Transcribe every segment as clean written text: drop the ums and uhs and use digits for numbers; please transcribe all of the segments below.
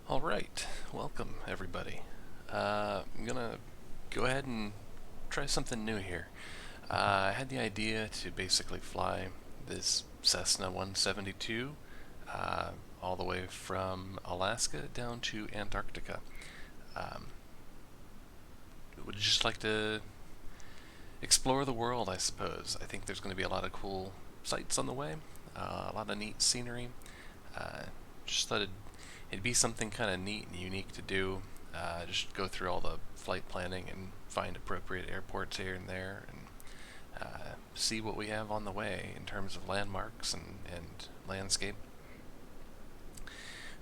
Alright, welcome everybody. I'm gonna go ahead and try something new here. I had the idea to basically fly this Cessna 172 all the way from Alaska down to Antarctica. Um, would just like to explore the world, I suppose. I think there's going to be a lot of cool sights on the way, a lot of neat scenery. Uh, just thought it'd be something kind of neat and unique to do. Just go through all the flight planning and find appropriate airports here and there, and see what we have on the way in terms of landmarks and landscape.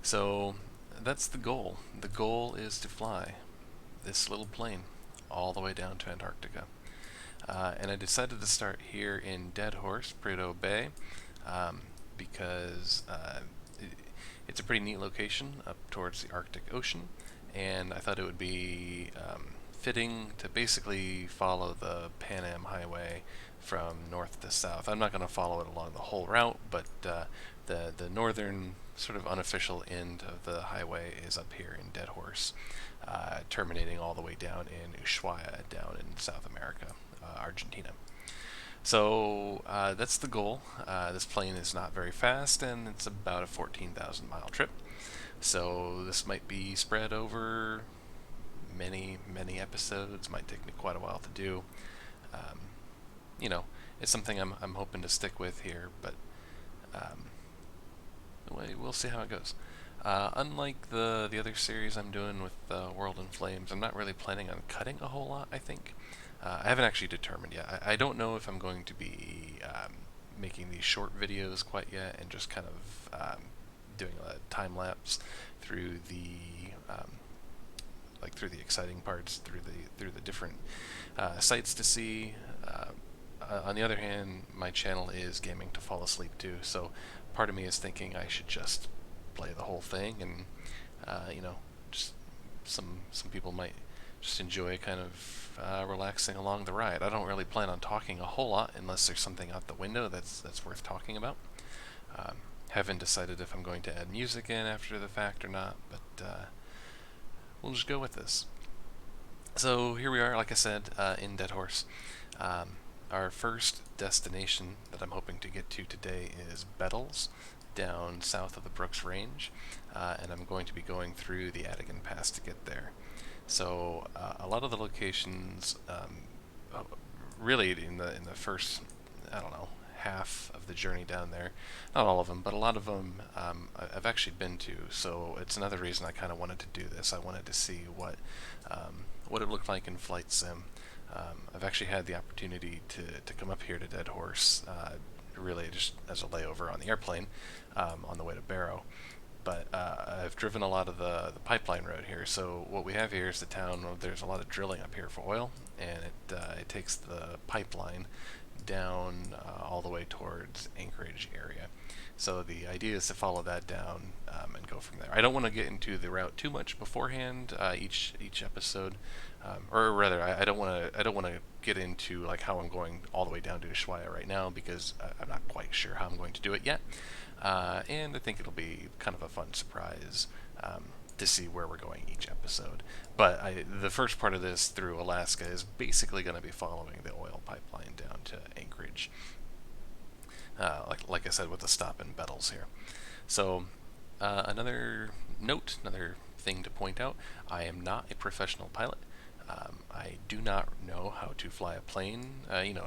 So that's the goal. The goal is to fly this little plane all the way down to Antarctica. And I decided to start here in Deadhorse, Prudhoe Bay, because it's a pretty neat location up towards the Arctic Ocean, and I thought it would be fitting to basically follow the Pan Am Highway from north to south. I'm not going to follow it along the whole route, but the northern sort of unofficial end of the highway is up here in Deadhorse, terminating all the way down in Ushuaia, down in South America, Argentina. So that's the goal. This plane is not very fast, and it's about a 14,000 mile trip. So this might be spread over many episodes. Might take me quite a while to do. Um, you know, it's something I'm hoping to stick with here, but um, we'll see how it goes. Unlike the other series I'm doing with World in Flames, I'm not really planning on cutting a whole lot, I think. I haven't actually determined yet. I don't know if I'm going to be making these short videos quite yet and just kind of doing a time lapse through the through the exciting parts, through the different sites to see. On the other hand, my channel is gaming to fall asleep too, so part of me is thinking I should just play the whole thing, and just some people might just enjoy kind of relaxing along the ride. I don't really plan on talking a whole lot unless there's something out the window that's worth talking about. Haven't decided if I'm going to add music in after the fact or not, but we'll just go with this. So here we are, like I said, in Deadhorse. Our first destination that I'm hoping to get to today is Bettles, down south of the Brooks Range, and I'm going to be going through the Atigun Pass to get there. So a lot of the locations, really in the first, I don't know, half of the journey down there, not all of them, but a lot of them I've actually been to. So it's another reason I kind of wanted to do this. I wanted to see what it looked like in flight sim. I've actually had the opportunity to come up here to Deadhorse, really just as a layover on the airplane on the way to Barrow. But I've driven a lot of the pipeline road here. So what we have here is the town. There's a lot of drilling up here for oil, and it takes the pipeline down all the way towards Anchorage area. So the idea is to follow that down and go from there. I don't want to get into the route too much beforehand. Each episode, or rather, I don't want to get into like how I'm going all the way down to Ushuaia right now, because I'm not quite sure how I'm going to do it yet. And I think it'll be kind of a fun surprise to see where we're going each episode. But the first part of this through Alaska is basically going to be following the oil pipeline down to Anchorage. Like I said, with the stop in Bettles here. So another note, another thing to point out, I am not a professional pilot. I do not know how to fly a plane,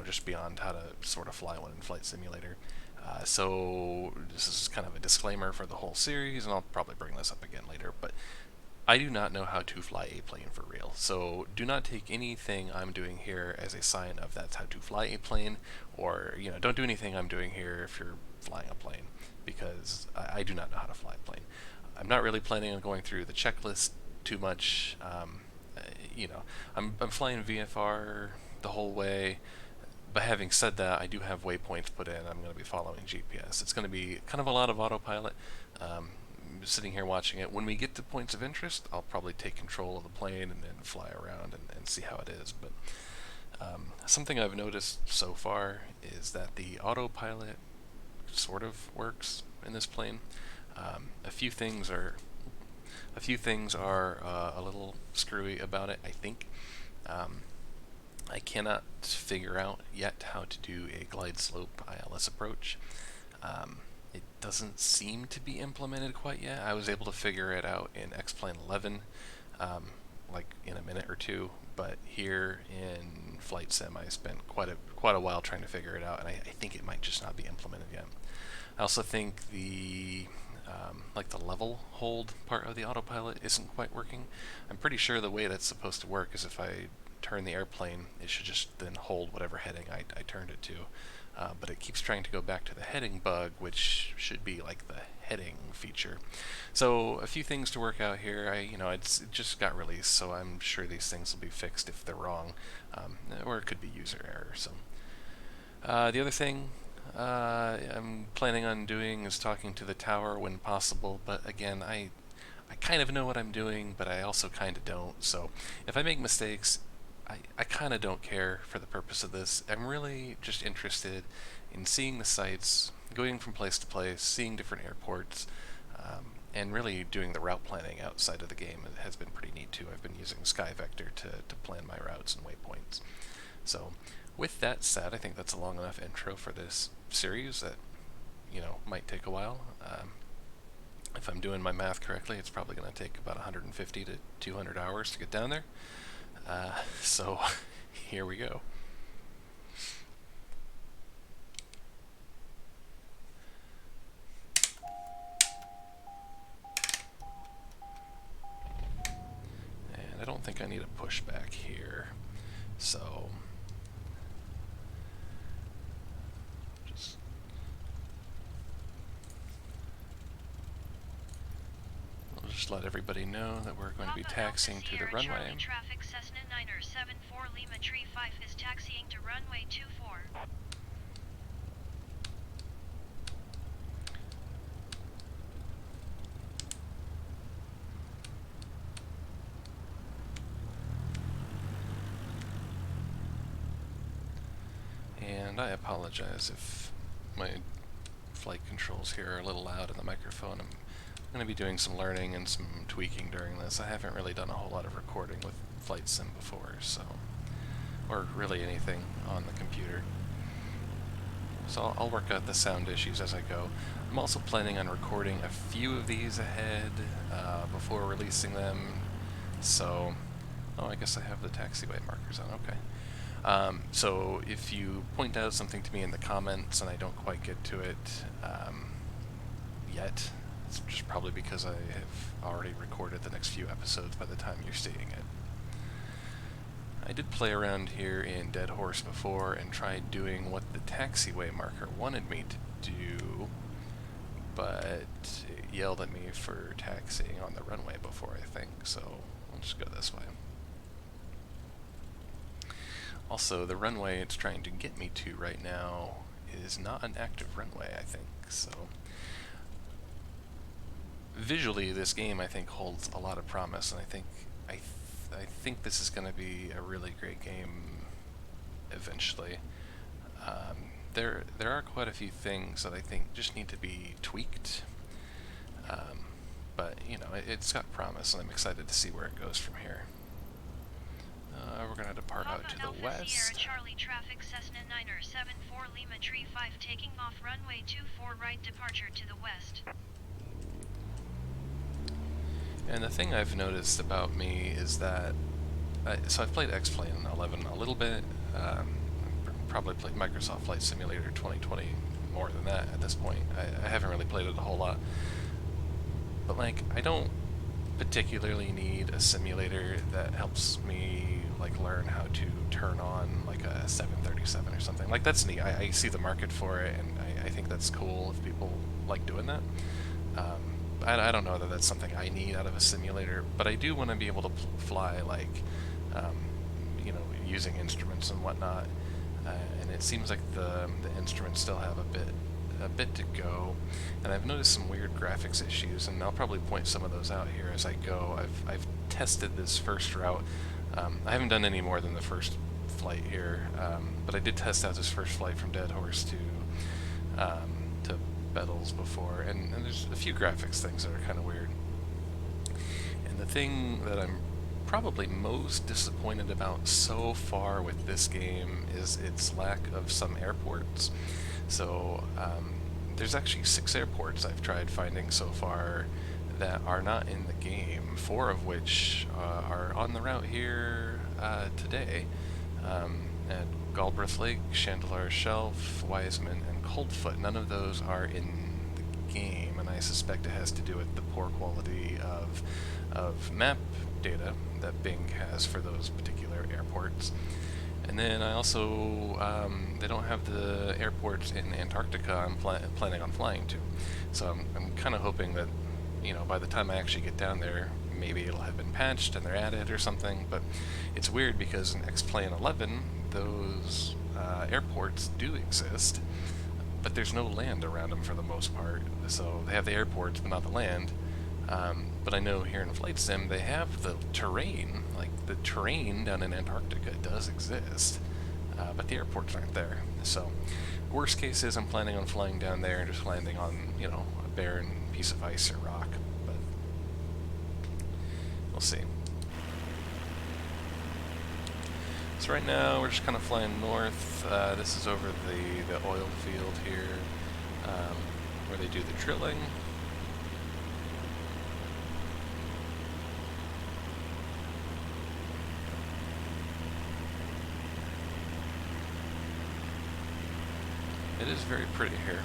just beyond how to sort of fly one in Flight Simulator. So this is kind of a disclaimer for the whole series, and I'll probably bring this up again later, but I do not know how to fly a plane for real. So do not take anything I'm doing here as a sign of that's how to fly a plane, or don't do anything I'm doing here if you're flying a plane, because I do not know how to fly a plane. I'm not really planning on going through the checklist too much. I'm flying VFR the whole way. But having said that, I do have waypoints put in. I'm going to be following GPS. It's going to be kind of a lot of autopilot. Sitting here watching it. When we get to points of interest, I'll probably take control of the plane and then fly around and see how it is. But something I've noticed so far is that the autopilot sort of works in this plane. A few things are A few things are a little screwy about it, I think. I cannot figure out yet how to do a glide slope ILS approach. It doesn't seem to be implemented quite yet. I was able to figure it out in X-Plane 11, like in a minute or two, but here in Flight Sim I spent quite a while trying to figure it out, and I think it might just not be implemented yet. I also think the like the level hold part of the autopilot isn't quite working. I'm pretty sure the way that's supposed to work is if I turn the airplane, it should just then hold whatever heading I turned it to. But it keeps trying to go back to the heading bug, which should be like the heading feature. So a few things to work out here. It just got released, so I'm sure these things will be fixed if they're wrong, or it could be user error. So the other thing I'm planning on doing is talking to the tower when possible, but again, I kind of know what I'm doing, but I also kind of don't. So if I make mistakes, I kind of don't care for the purpose of this. I'm really just interested in seeing the sights, going from place to place, seeing different airports, and really doing the route planning outside of the game. It has been pretty neat too. I've been using SkyVector to plan my routes and waypoints. So with that said, I think that's a long enough intro for this series that, might take a while. If I'm doing my math correctly, it's probably going to take about 150 to 200 hours to get down there. So here we go. And I don't think I need a pushback here, so just let everybody know that we're going to be taxiing to the runway. Charlie traffic Cessna 974 Lima Tree 5 is taxiing to runway 24. And I apologize if my flight controls here are a little loud in the microphone. I'm going to be doing some learning and some tweaking during this. I haven't really done a whole lot of recording with Flight Sim before, or really anything on the computer. So I'll work out the sound issues as I go. I'm also planning on recording a few of these ahead before releasing them. So, I guess I have the taxiway markers on, okay. So if you point out something to me in the comments and I don't quite get to it yet, it's just probably because I have already recorded the next few episodes by the time you're seeing it. I did play around here in Deadhorse before and tried doing what the taxiway marker wanted me to do, but it yelled at me for taxiing on the runway before, I think, so we'll just go this way. Also, the runway it's trying to get me to right now is not an active runway, I think, so visually this game I think holds a lot of promise, and I think this is going to be a really great game eventually. There are quite a few things that I think just need to be tweaked, but it's got promise, and I'm excited to see where it goes from here. We're going to depart out to the west. Sierra Charlie traffic Cessna 974 Lima Tree 5 taking off runway 24 right departure to the west. And the thing I've noticed about me is that, so I've played X-Plane 11 a little bit, probably played Microsoft Flight Simulator 2020 more than that at this point. I haven't really played it a whole lot. But I don't particularly need a simulator that helps me learn how to turn on a 737 or something. That's neat. I see the market for it, and I think that's cool if people like doing that. I don't know that that's something I need out of a simulator, but I do want to be able to fly using instruments and whatnot. And it seems like the instruments still have a bit to go, and I've noticed some weird graphics issues, and I'll probably point some of those out here as I go. I've tested this first route. I haven't done any more than the first flight here, but I did test out this first flight from Deadhorse to Bettles before, and there's a few graphics things that are kind of weird. the thing that I'm probably most disappointed about so far with this game is its lack of some airports. So there's actually 6 airports I've tried finding so far that are not in the game, 4 of which are on the route here today. At Galbraith Lake, Chandalar Shelf, Wiseman, and Coldfoot. None of those are in the game, and I suspect it has to do with the poor quality of map data that Bing has for those particular airports. And then I also, they don't have the airports in Antarctica I'm planning on flying to. So I'm kind of hoping that, you know, by the time I actually get down there, maybe it'll have been patched and they're added or something. But it's weird because in X-Plane 11, those airports do exist, but there's no land around them for the most part. So they have the airports, but not the land. But I know here in Flight Sim they have the terrain. Like, the terrain down in Antarctica does exist, but the airports aren't there. So worst case is I'm planning on flying down there and just landing on, you know, a barren piece of ice or rock. But we'll see. So right now we're just kind of flying north. This is over the oil field here, where they do the drilling. It is very pretty here.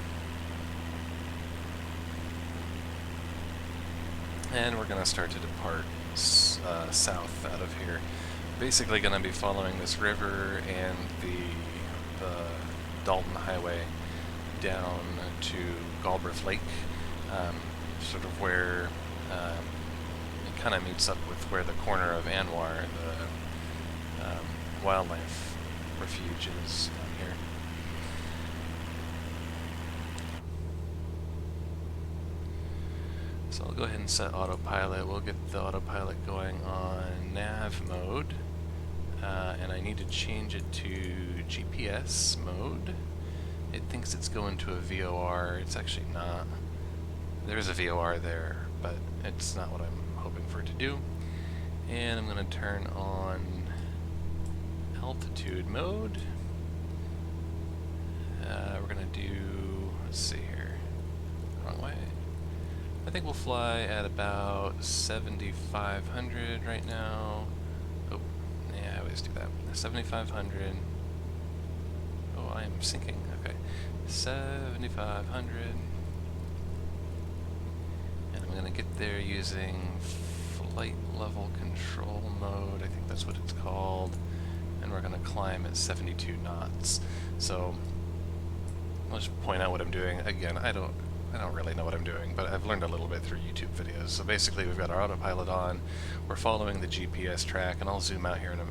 And we're going to start to depart south out of here. Basically going to be following this river and the Dalton Highway down to Galbraith Lake, sort of where it kind of meets up with where the corner of Anwar, the wildlife refuge, is down here. So I'll go ahead and set autopilot. We'll get the autopilot going on nav mode, and I need to change it to GPS mode. It thinks it's going to a VOR. It's actually not. There's a VOR there, but it's not what I'm hoping for it to do. And I'm going to turn on altitude mode. We're going to do, let's see here, wrong way. I think we'll fly at about 7,500 right now. Oh, yeah, I always do that. 7,500. Oh, I am sinking. Okay. 7,500. And I'm going to get there using flight level control mode. I think that's what it's called. And we're going to climb at 72 knots. So, I'll just point out what I'm doing. Again, I don't really know what I'm doing, but I've learned a little bit through YouTube videos. So basically we've got our autopilot on, we're following the GPS track, and I'll zoom out here and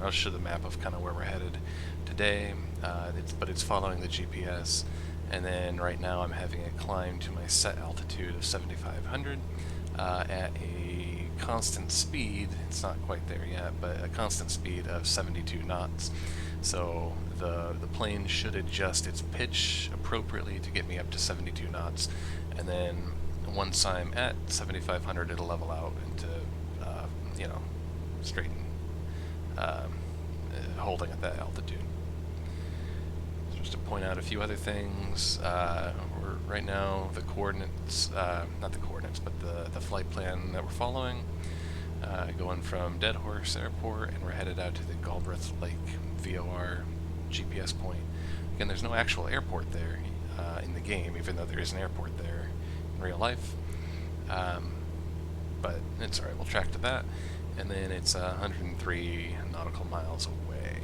I'll show the map of kind of where we're headed today, but it's following the GPS, and then right now I'm having it climb to my set altitude of 7,500 at a constant speed. It's not quite there yet, but a constant speed of 72 knots. So the plane should adjust its pitch appropriately to get me up to 72 knots, and then once I'm at 7,500 it'll level out into, you know, straighten, holding at that altitude. So just to point out a few other things, we're right now the coordinates, not the coordinates, but the flight plan that we're following, going from Deadhorse Airport, and we're headed out to the Galbraith Lake VOR GPS point. Again, there's no actual airport there in the game, even though there is an airport there in real life. But it's alright, we'll track to that. And then it's 103 nautical miles away.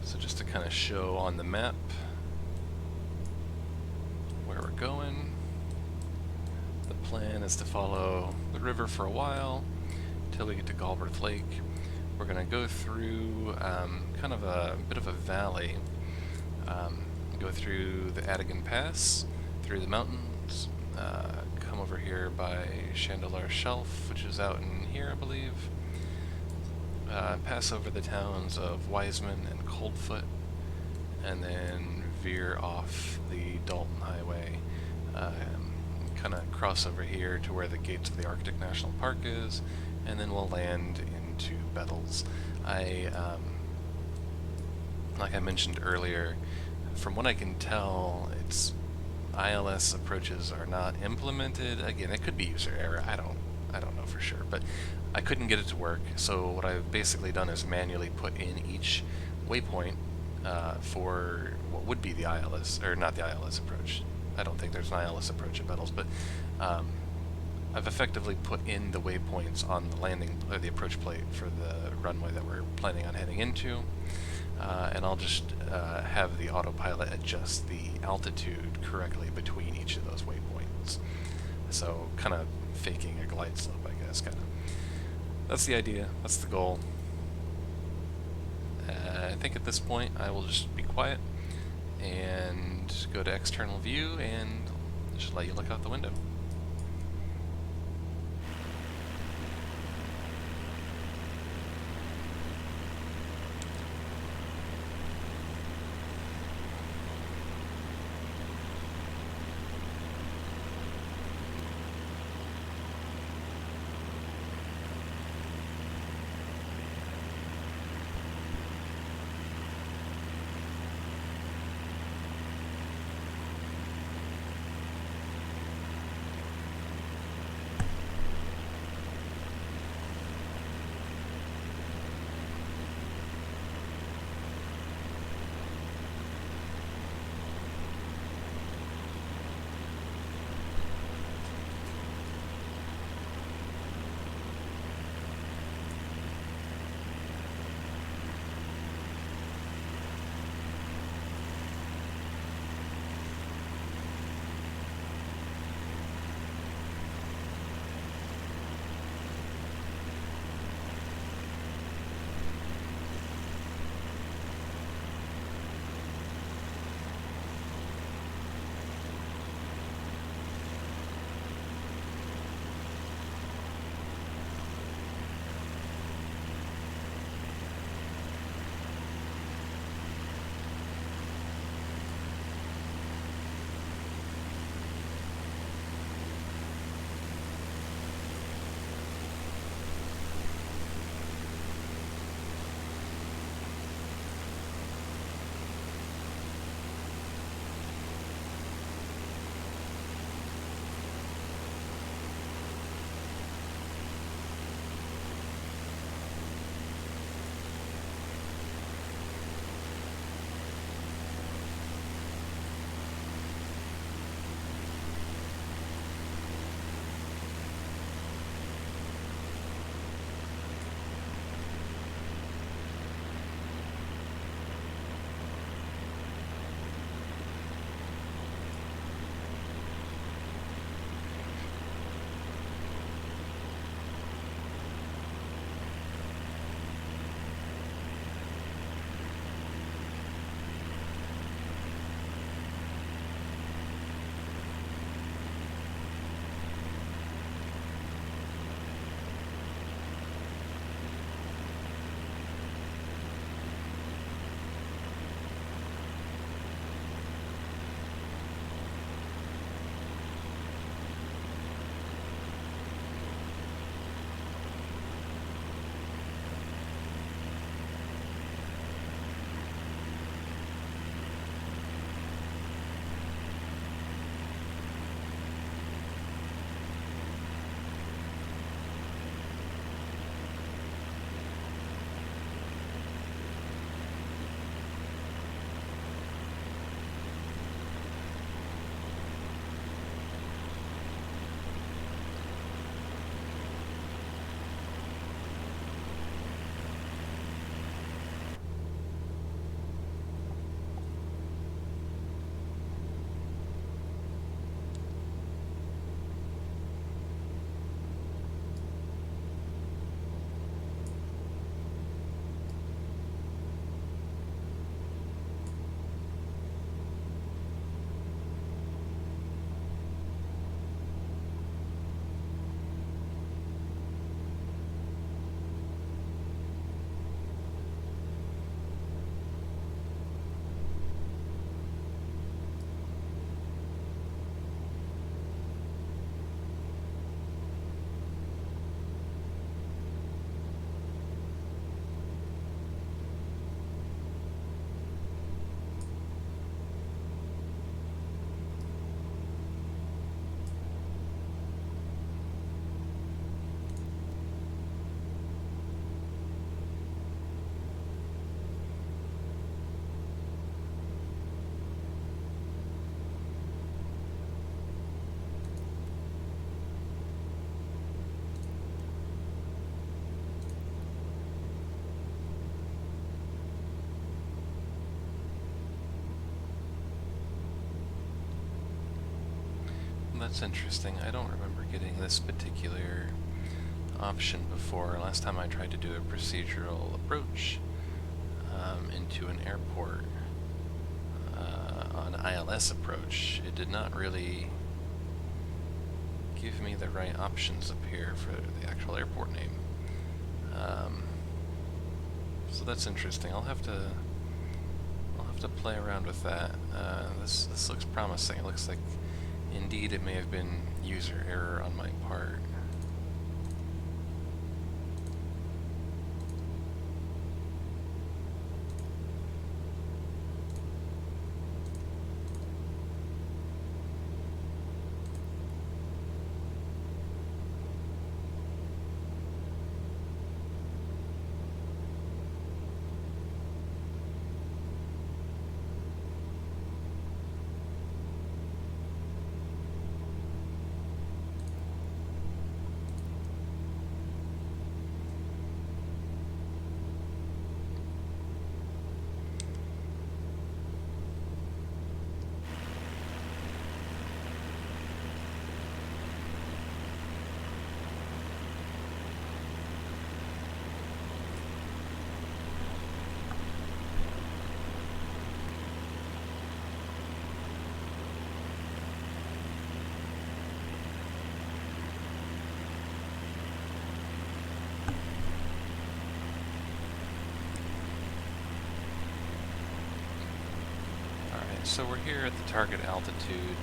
So just to kind of show on the map where we're going. The plan is to follow the river for a while until we get to Galbraith Lake. We're going to go through kind of a bit of a valley, go through the Atigun Pass, through the mountains, come over here by Chandalar Shelf, which is out in here, I believe, pass over the towns of Wiseman and Coldfoot, and then veer off the Dalton Highway, kind of cross over here to where the gates of the Arctic National Park is, and then we'll land into Bettles. Like I mentioned earlier, from what I can tell, its ILS approaches are not implemented. Again, it could be user error. I don't know for sure, but I couldn't get it to work. So what I've basically done is manually put in each waypoint for what would be the ILS, or not the ILS approach. I don't think there's an ILS approach at Bettles, but I've effectively put in the waypoints on the landing or the approach plate for the runway that we're planning on heading into, and I'll just have the autopilot adjust the altitude correctly between each of those waypoints. So kind of faking a glide slope, I guess. Kind of. That's the idea. That's the goal. I think at this point I will just be quiet and go to external view and just let you look out the window. that's interesting. I don't remember getting this particular option before. Last time I tried to do a procedural approach into an airport on ILS approach, it did not really give me the right options up here for the actual airport name. So that's interesting. I'll have to play around with that. This looks promising. It looks like indeed it may have been user error on my part. So we're here at the target altitude.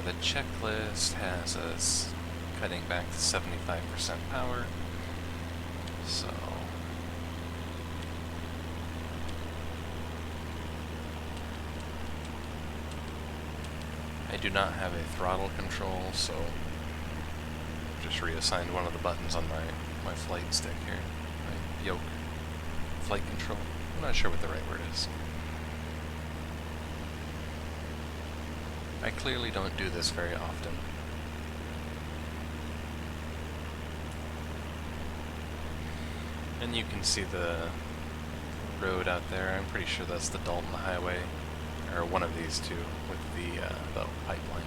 The checklist has us cutting back to 75% power. So I do not have a throttle control, so I've just reassigned one of the buttons on my flight stick here. My yoke flight control. I'm not sure what the right word is. I clearly don't do this very often. And you can see the road out there. I'm pretty sure that's the Dalton Highway, or one of these two, with the pipeline.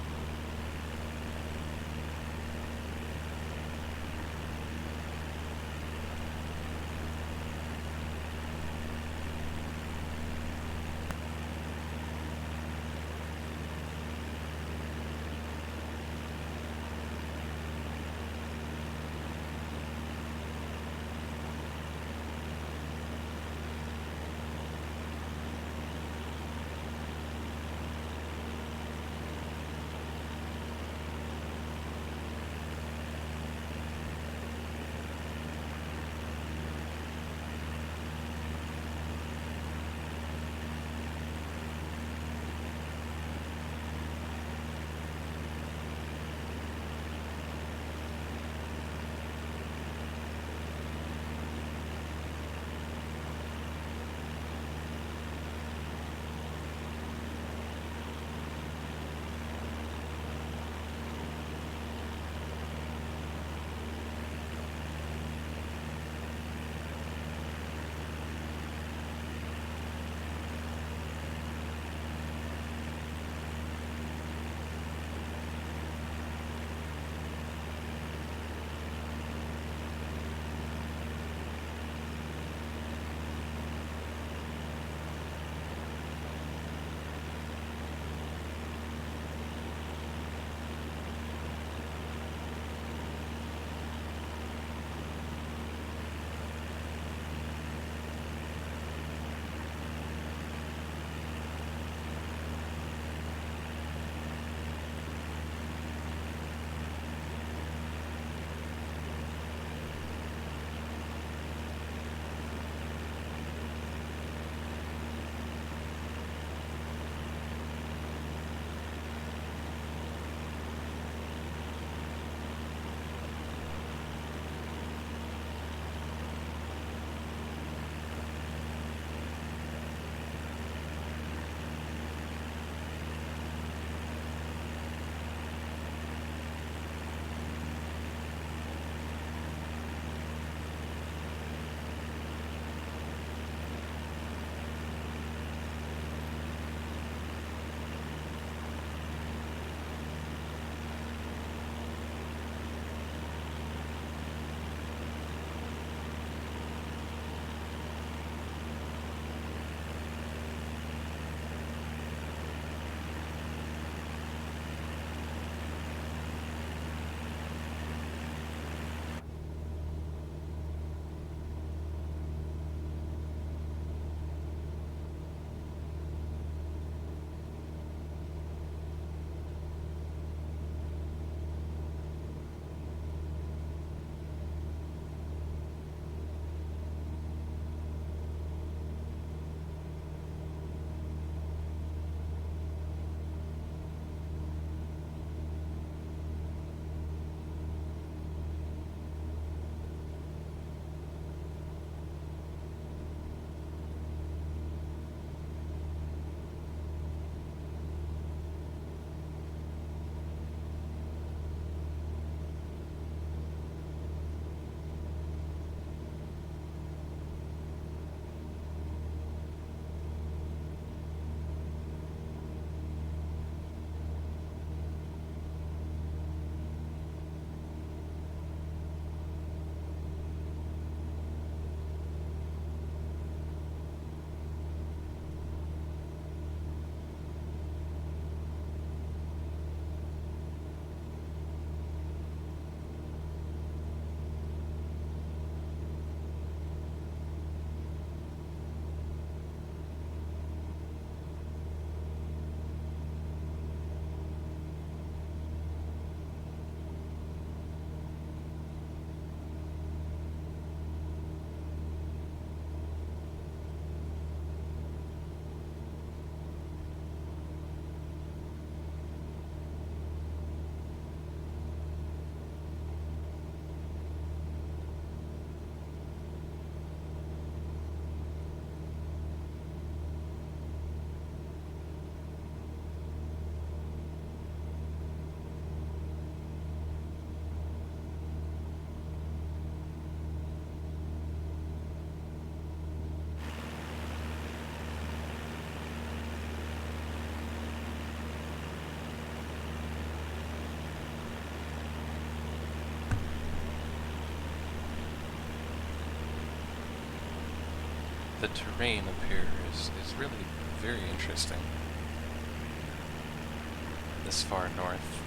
The terrain up here is really very interesting. This far north.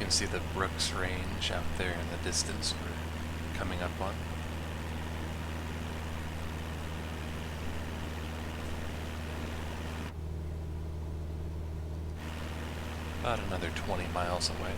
can see the Brooks Range out there in the distance we're coming up on. About another 20 miles away.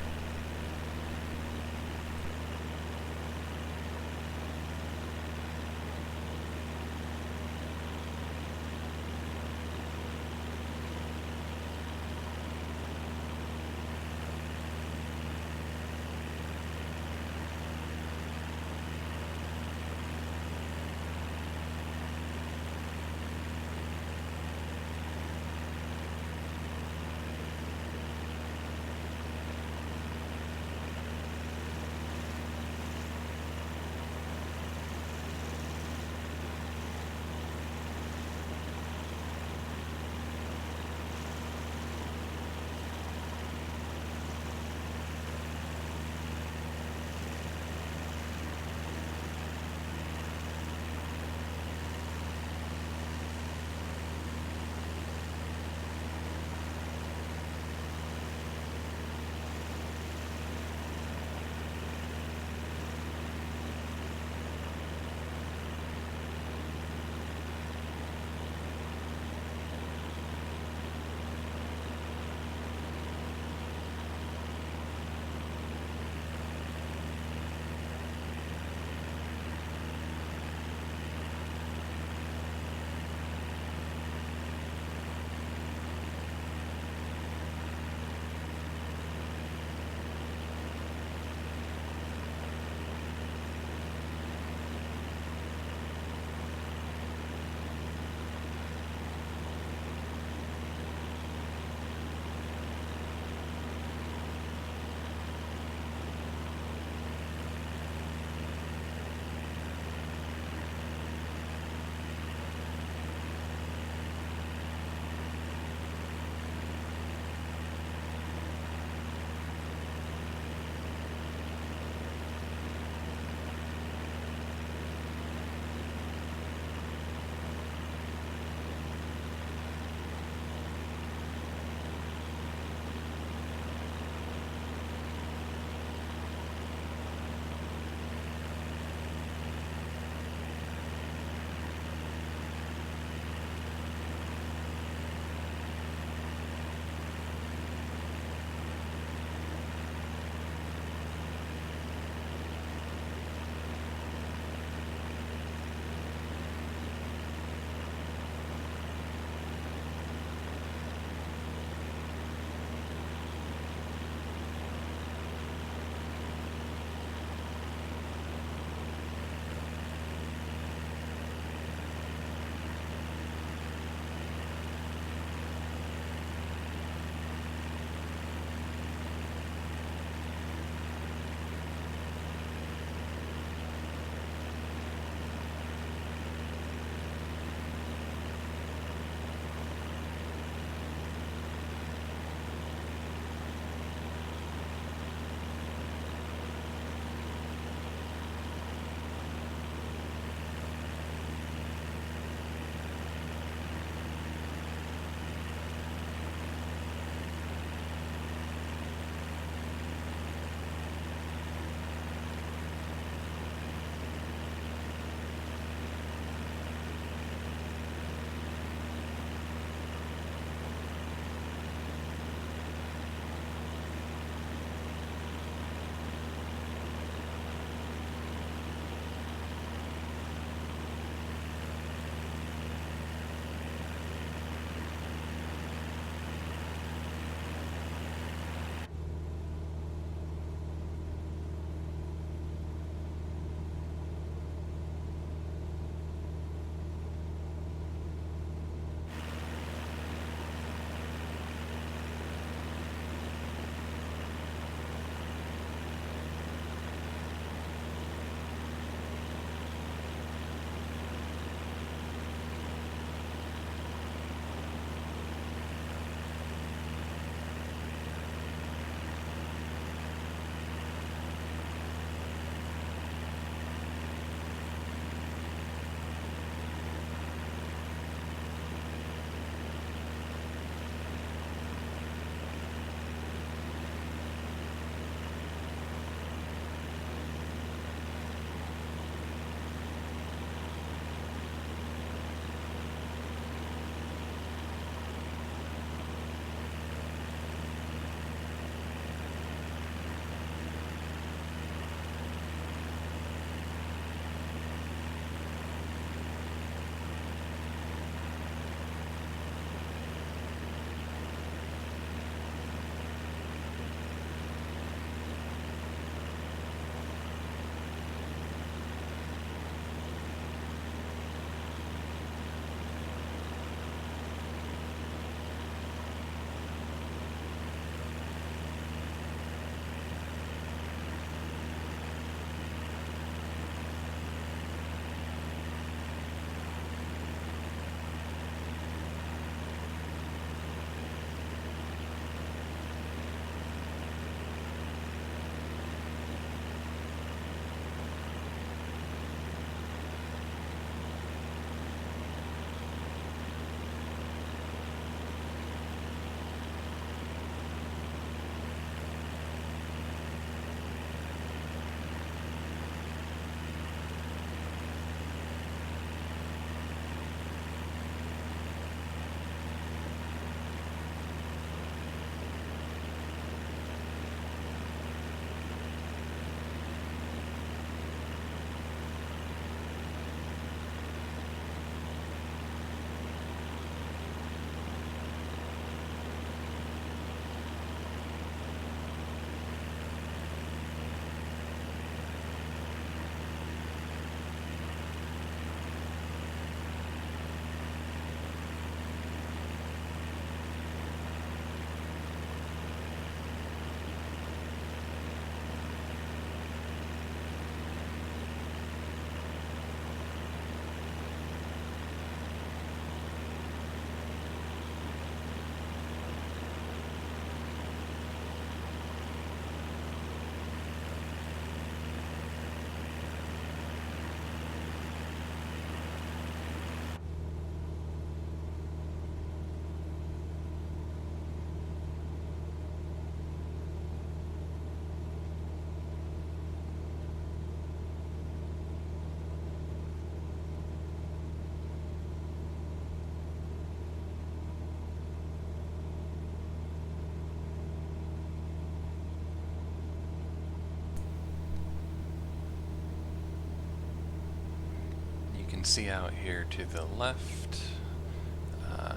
see out here to the left,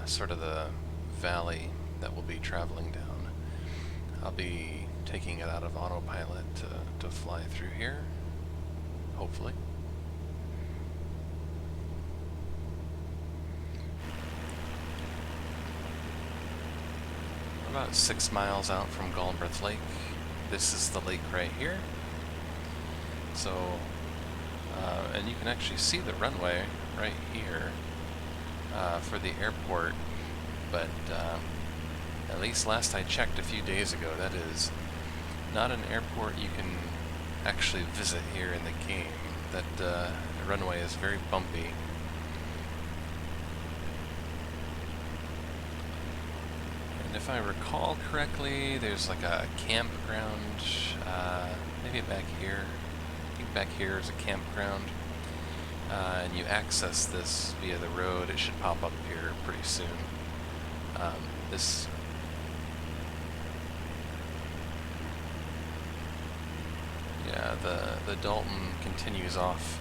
sort of the valley that we'll be traveling down. I'll be taking it out of autopilot to fly through here, hopefully. We're about 6 miles out from Galbraith Lake. This is the lake right here. So, and you can actually see the runway right here for the airport, but at least last I checked a few days ago, that is not an airport you can actually visit here in the game. That runway is very bumpy. And if I recall correctly, there's like a campground, maybe back here. I think back here is a campground. And you access this via the road. It should pop up here pretty soon. Yeah, the Dalton continues off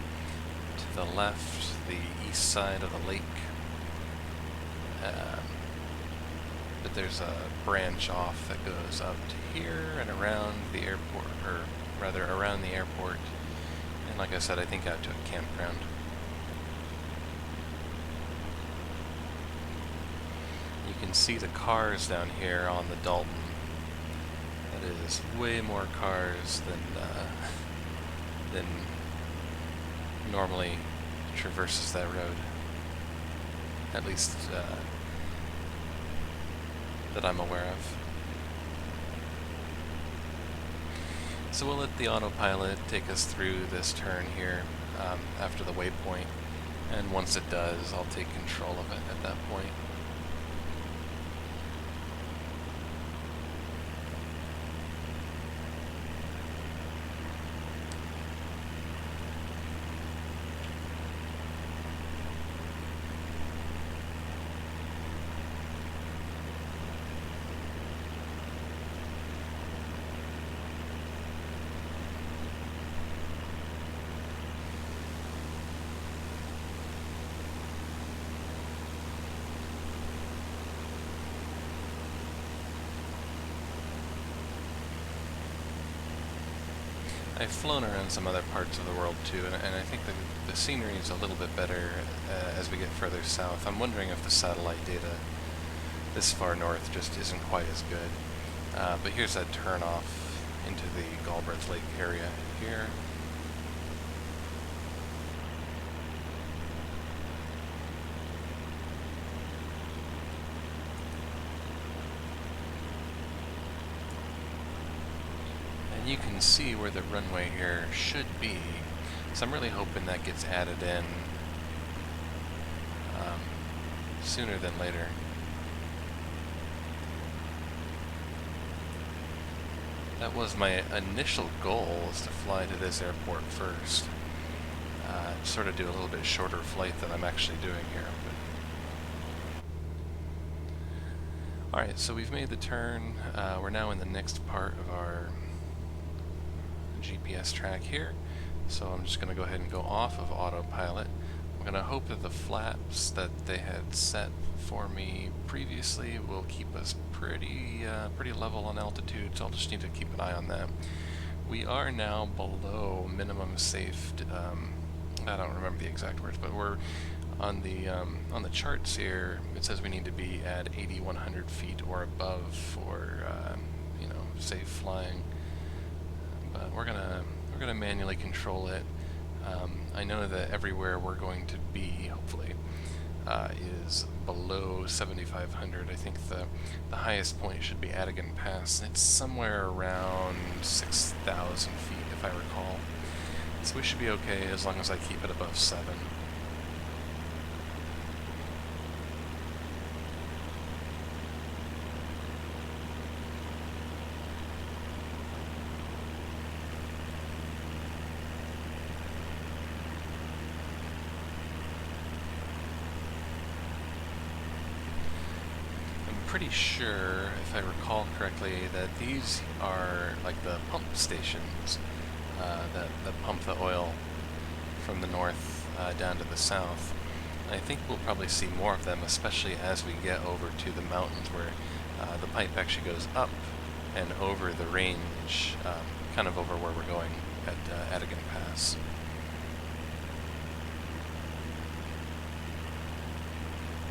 to the left, the east side of the lake. But there's a branch off that goes up to here and around the airport, or rather around the airport. And like I said, I think out to a campground. You can see the cars down here on the Dalton. That is way more cars than normally traverses that road. At least that I'm aware of. So we'll let the autopilot take us through this turn here after the waypoint, and once it does, I'll take control of it at that point. I've flown around some other parts of the world too, and I think the scenery is a little bit better as we get further south. I'm wondering if the satellite data this far north just isn't quite as good. But here's that turn off into the Galbraith Lake area here. You can see where the runway here should be, so I'm really hoping that gets added in sooner than later. That was my initial goal, is to fly to this airport first, sort of do a little bit shorter flight than I'm actually doing here. Alright, so we've made the turn. We're now in the next part of our GPS track here, so I'm just going to go ahead and go off of autopilot. I'm going to hope that the flaps that they had set for me previously will keep us pretty level on altitude, so I'll just need to keep an eye on that. We are now below minimum safe, I don't remember the exact words, but we're on the charts here. It says we need to be at 8,100 feet or above for safe flying. But we're gonna manually control it. I know that everywhere we're going to be, hopefully, is below 7,500. I think the highest point should be Atigun Pass. It's somewhere around 6,000 feet, if I recall. So we should be okay as long as I keep it above 7. Pretty sure, if I recall correctly, that these are like the pump stations that pump the oil from the north down to the south. And I think we'll probably see more of them, especially as we get over to the mountains where the pipe actually goes up and over the range, kind of over where we're going at Atigun Pass.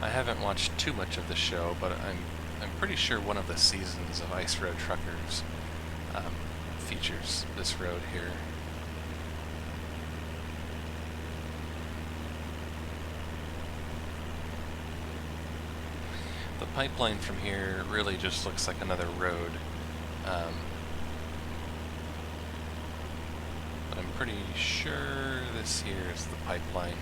I haven't watched too much of the show, but I'm pretty sure one of the seasons of Ice Road Truckers features this road here. The pipeline from here really just looks like another road, but I'm pretty sure this here is the pipeline.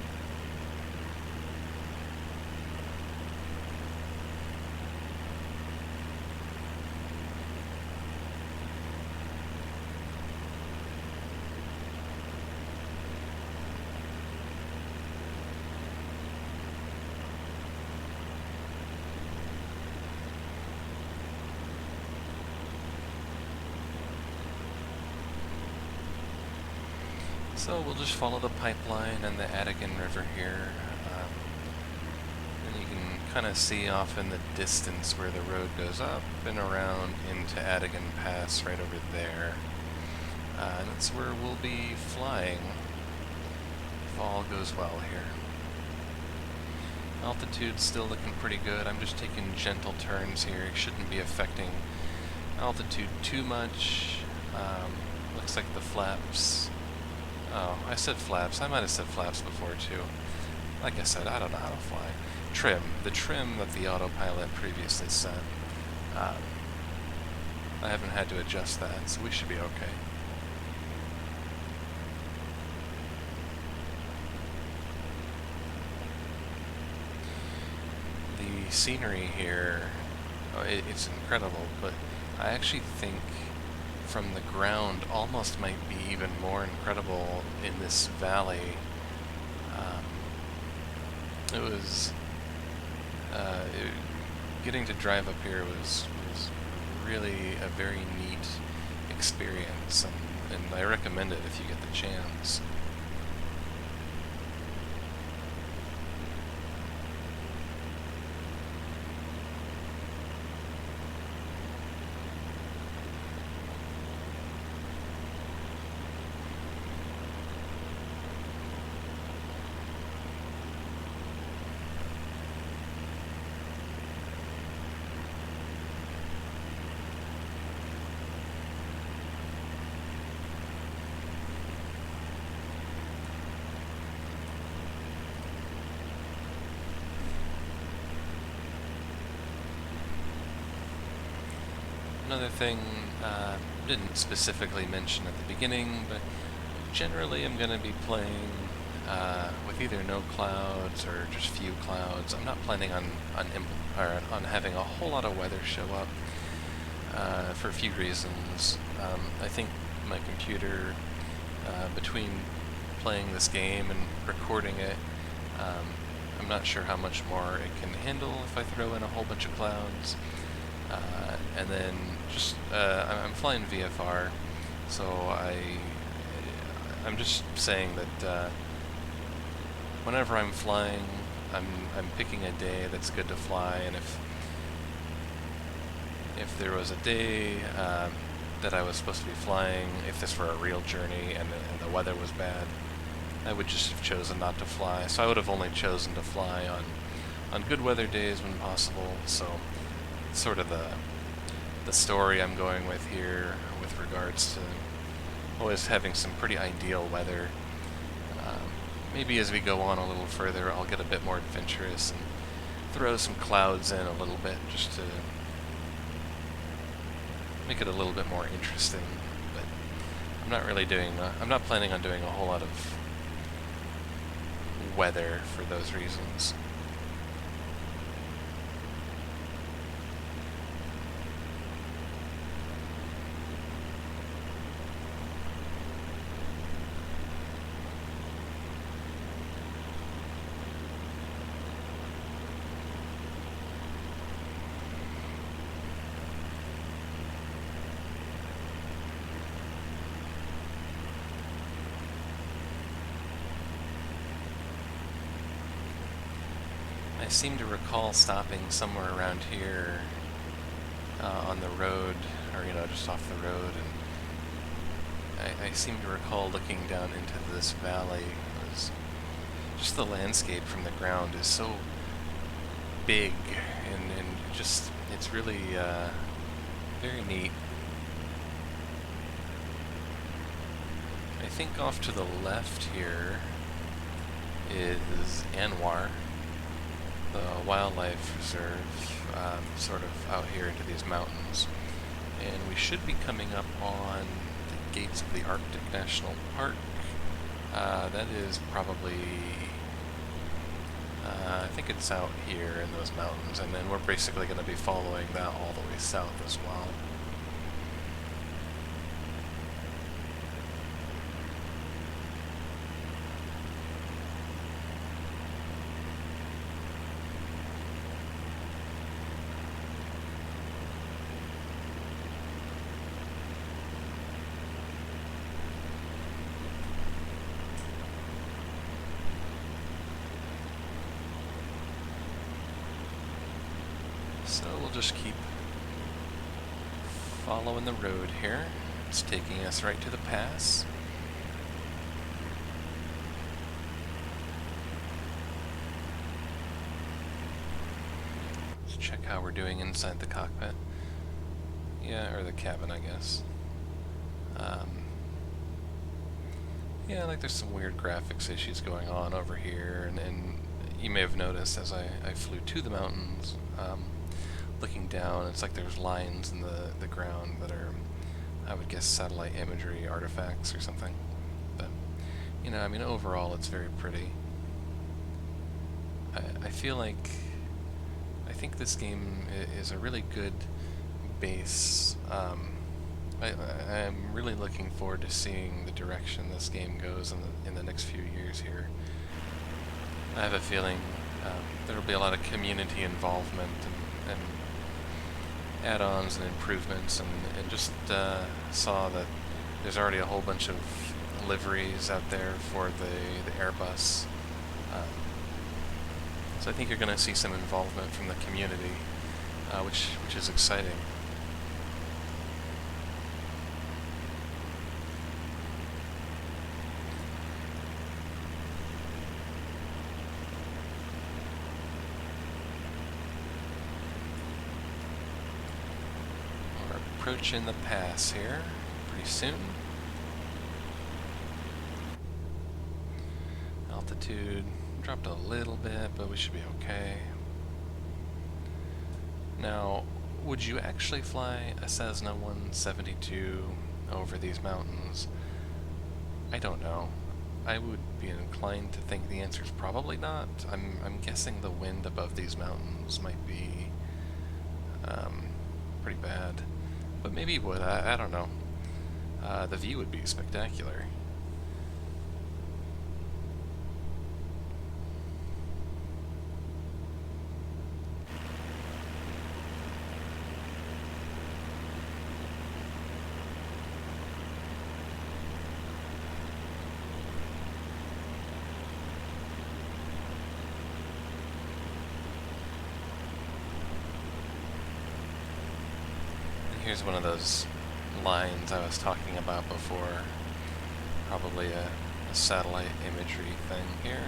So we'll just follow the pipeline and the Atigun River here. And you can kind of see off in the distance where the road goes up and around into Atigun Pass right over there. And that's where we'll be flying if all goes well here. Altitude's still looking pretty good. I'm just taking gentle turns here. It shouldn't be affecting altitude too much. Looks like the flaps. Oh, I said flaps. I might have said flaps before too. Like I said, I don't know how to fly. Trim. The trim that the autopilot previously set. I haven't had to adjust that, so we should be okay. The scenery here, it's incredible, but I actually think from the ground almost might be even more incredible in this valley. Getting to drive up here was really a very neat experience, and I recommend it if you get the chance. Another thing, didn't specifically mention at the beginning, but generally I'm going to be playing with either no clouds or just few clouds. I'm not planning on having a whole lot of weather show up for a few reasons. I think my computer, between playing this game and recording it, I'm not sure how much more it can handle if I throw in a whole bunch of clouds. And then just I'm flying VFR, so I'm just saying that whenever I'm flying, I'm picking a day that's good to fly, and if there was a day that I was supposed to be flying, if this were a real journey and the weather was bad, I would just have chosen not to fly. So I would have only chosen to fly on good weather days when possible. So sort of the story I'm going with here with regards to always having some pretty ideal weather. Maybe as we go on a little further, I'll get a bit more adventurous and throw some clouds in a little bit just to make it a little bit more interesting. But I'm not really I'm not planning on doing a whole lot of weather for those reasons. I seem to recall stopping somewhere around here on the road, or just off the road, and I seem to recall looking down into this valley. Just the landscape from the ground is so big, and just it's really very neat. I think off to the left here is Anwar, the wildlife reserve, sort of out here into these mountains. And we should be coming up on the gates of the Arctic National Park. That is probably, I think it's out here in those mountains, and then we're basically going to be following that all the way south as well. So we'll just keep following the road here. It's taking us right to the pass. Let's check how we're doing inside the cockpit. Yeah, or the cabin, I guess. Yeah, like there's some weird graphics issues going on over here, and you may have noticed as I flew to the mountains, looking down, it's like there's lines in the ground that are, I would guess, satellite imagery artifacts or something. But, I mean, overall it's very pretty. I feel like, I think this game is a really good base. I'm really looking forward to seeing the direction this game goes in the next few years here. I have a feeling there will be a lot of community involvement and add-ons and improvements, and just saw that there's already a whole bunch of liveries out there for the Airbus. So I think you're going to see some involvement from the community, which is exciting. Approaching the pass here pretty soon. Altitude dropped a little bit, but we should be okay. Now, would you actually fly a Cessna 172 over these mountains? I don't know. I would be inclined to think the answer is probably not. I'm guessing the wind above these mountains might be pretty bad. But maybe it would, I don't know. The view would be spectacular. Here's one of those lines I was talking about before. Probably a satellite imagery thing here.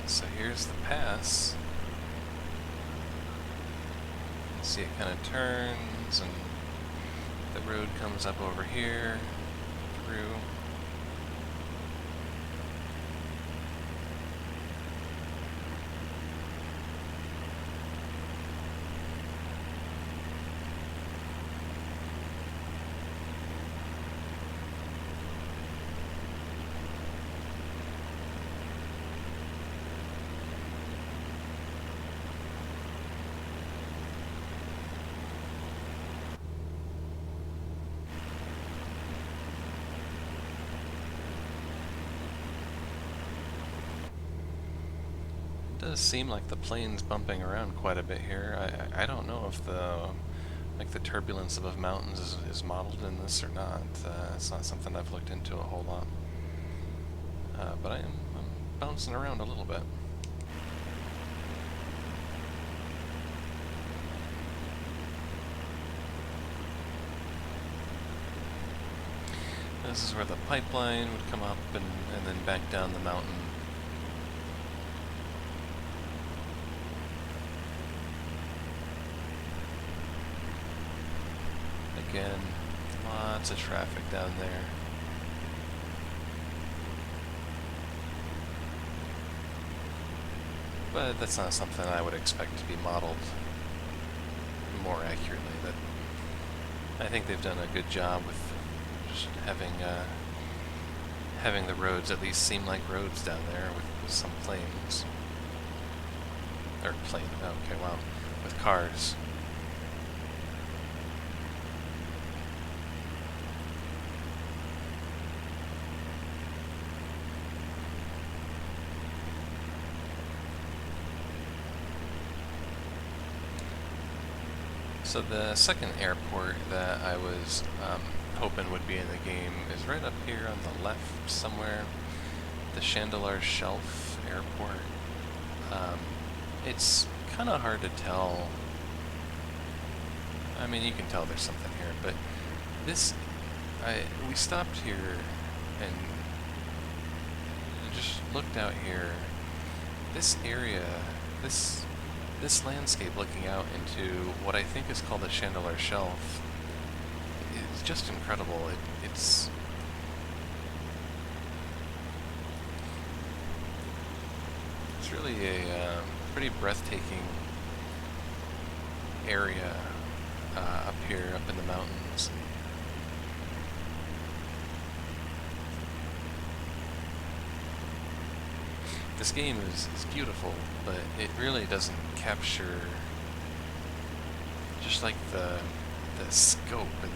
So here's the pass. See, it kind of turns and the road comes up over here through. does seem like the plane's bumping around quite a bit here. I don't know if the turbulence above mountains is modeled in this or not. It's not something I've looked into a whole lot. But I'm bouncing around a little bit. This is where the pipeline would come up and then back down the mountain. Again, lots of traffic down there. But that's not something I would expect to be modeled more accurately. But I think they've done a good job with just having the roads at least seem like roads down there with some planes. Or plane, okay, wow, with cars. So the second airport that I was hoping would be in the game is right up here on the left somewhere, the Chandalar Shelf airport. It's kind of hard to tell. I mean, you can tell there's something here, but we stopped here and just looked out here. This area, this landscape looking out into what I think is called the Chandalar Shelf is just incredible. It's really a pretty breathtaking area up here, up in the mountains. This game is beautiful, but it really doesn't capture just like the scope and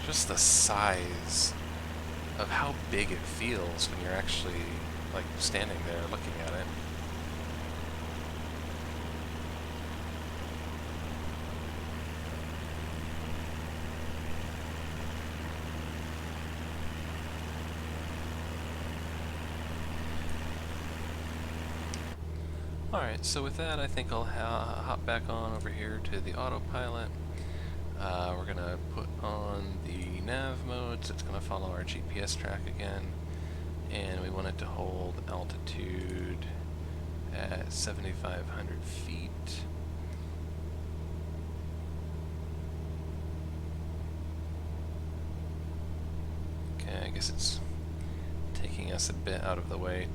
just the size of how big it feels when you're actually like standing there looking at it. Alright, so with that I think I'll hop back on over here to the autopilot. We're going to put on the nav mode, so it's going to follow our GPS track again. And we want it to hold altitude at 7,500 feet. Okay, I guess it's taking us a bit out of the way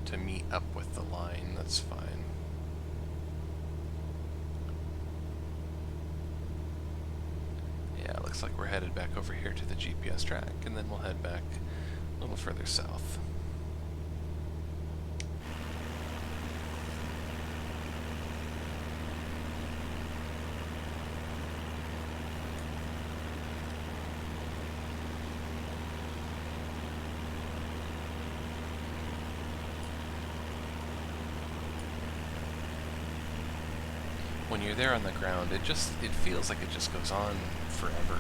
to meet up with the line. That's fine. Yeah, it looks like we're headed back over here to the GPS track, and then we'll head back a little further south. When you're there on the ground, it feels like it just goes on forever.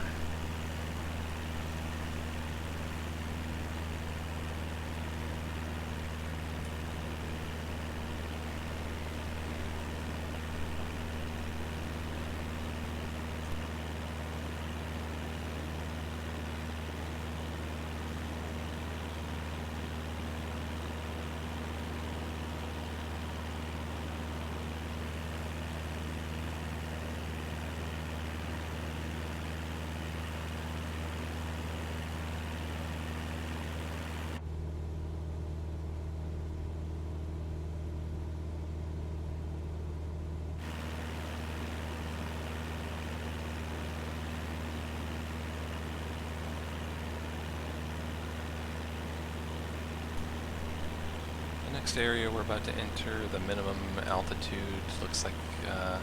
Next area we're about to enter, the minimum altitude looks like our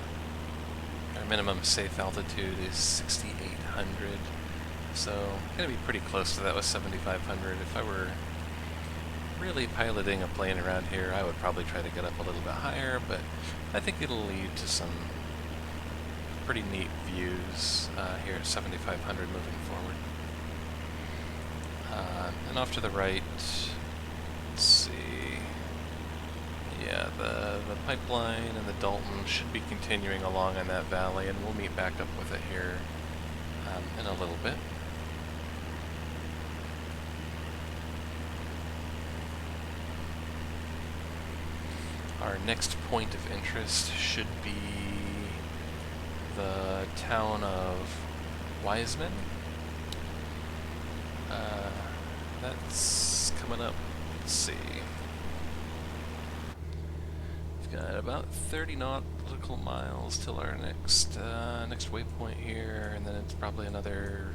minimum safe altitude is 6,800, so gonna be pretty close to that with 7,500. really piloting a plane around here, I would probably try to get up a little bit higher, but I think it'll lead to some pretty neat views here at 7,500 moving forward. And off to the right, let's see. Yeah, the pipeline and the Dalton should be continuing along in that valley, and we'll meet back up with it here in a little bit. Our next point of interest should be the town of Wiseman. That's coming up, let's see. We've got about 30 nautical miles till our next waypoint here, and then it's probably another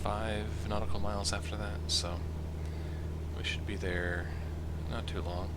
5 nautical miles after that, so we should be there not too long.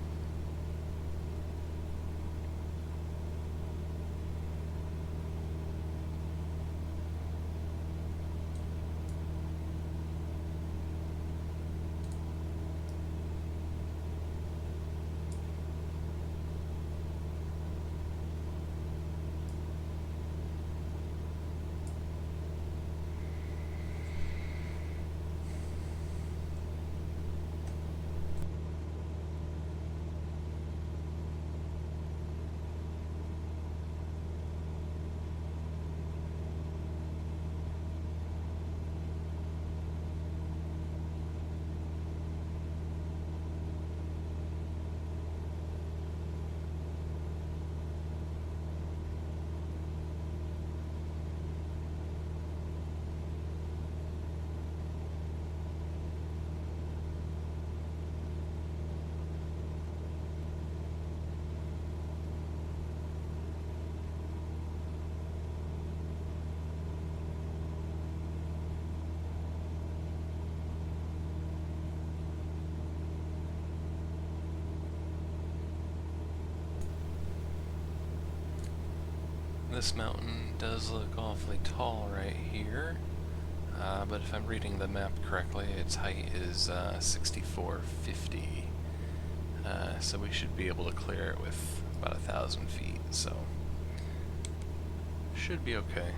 This mountain does look awfully tall right here, but if I'm reading the map correctly, its height is 6,450, so we should be able to clear it with about 1,000 feet, so should be okay.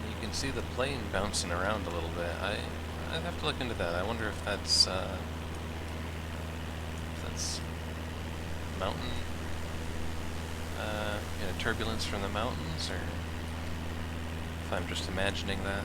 You can see the plane bouncing around a little bit. I'd have to look into that. I wonder if that's it's mountain, turbulence from the mountains, or if I'm just imagining that.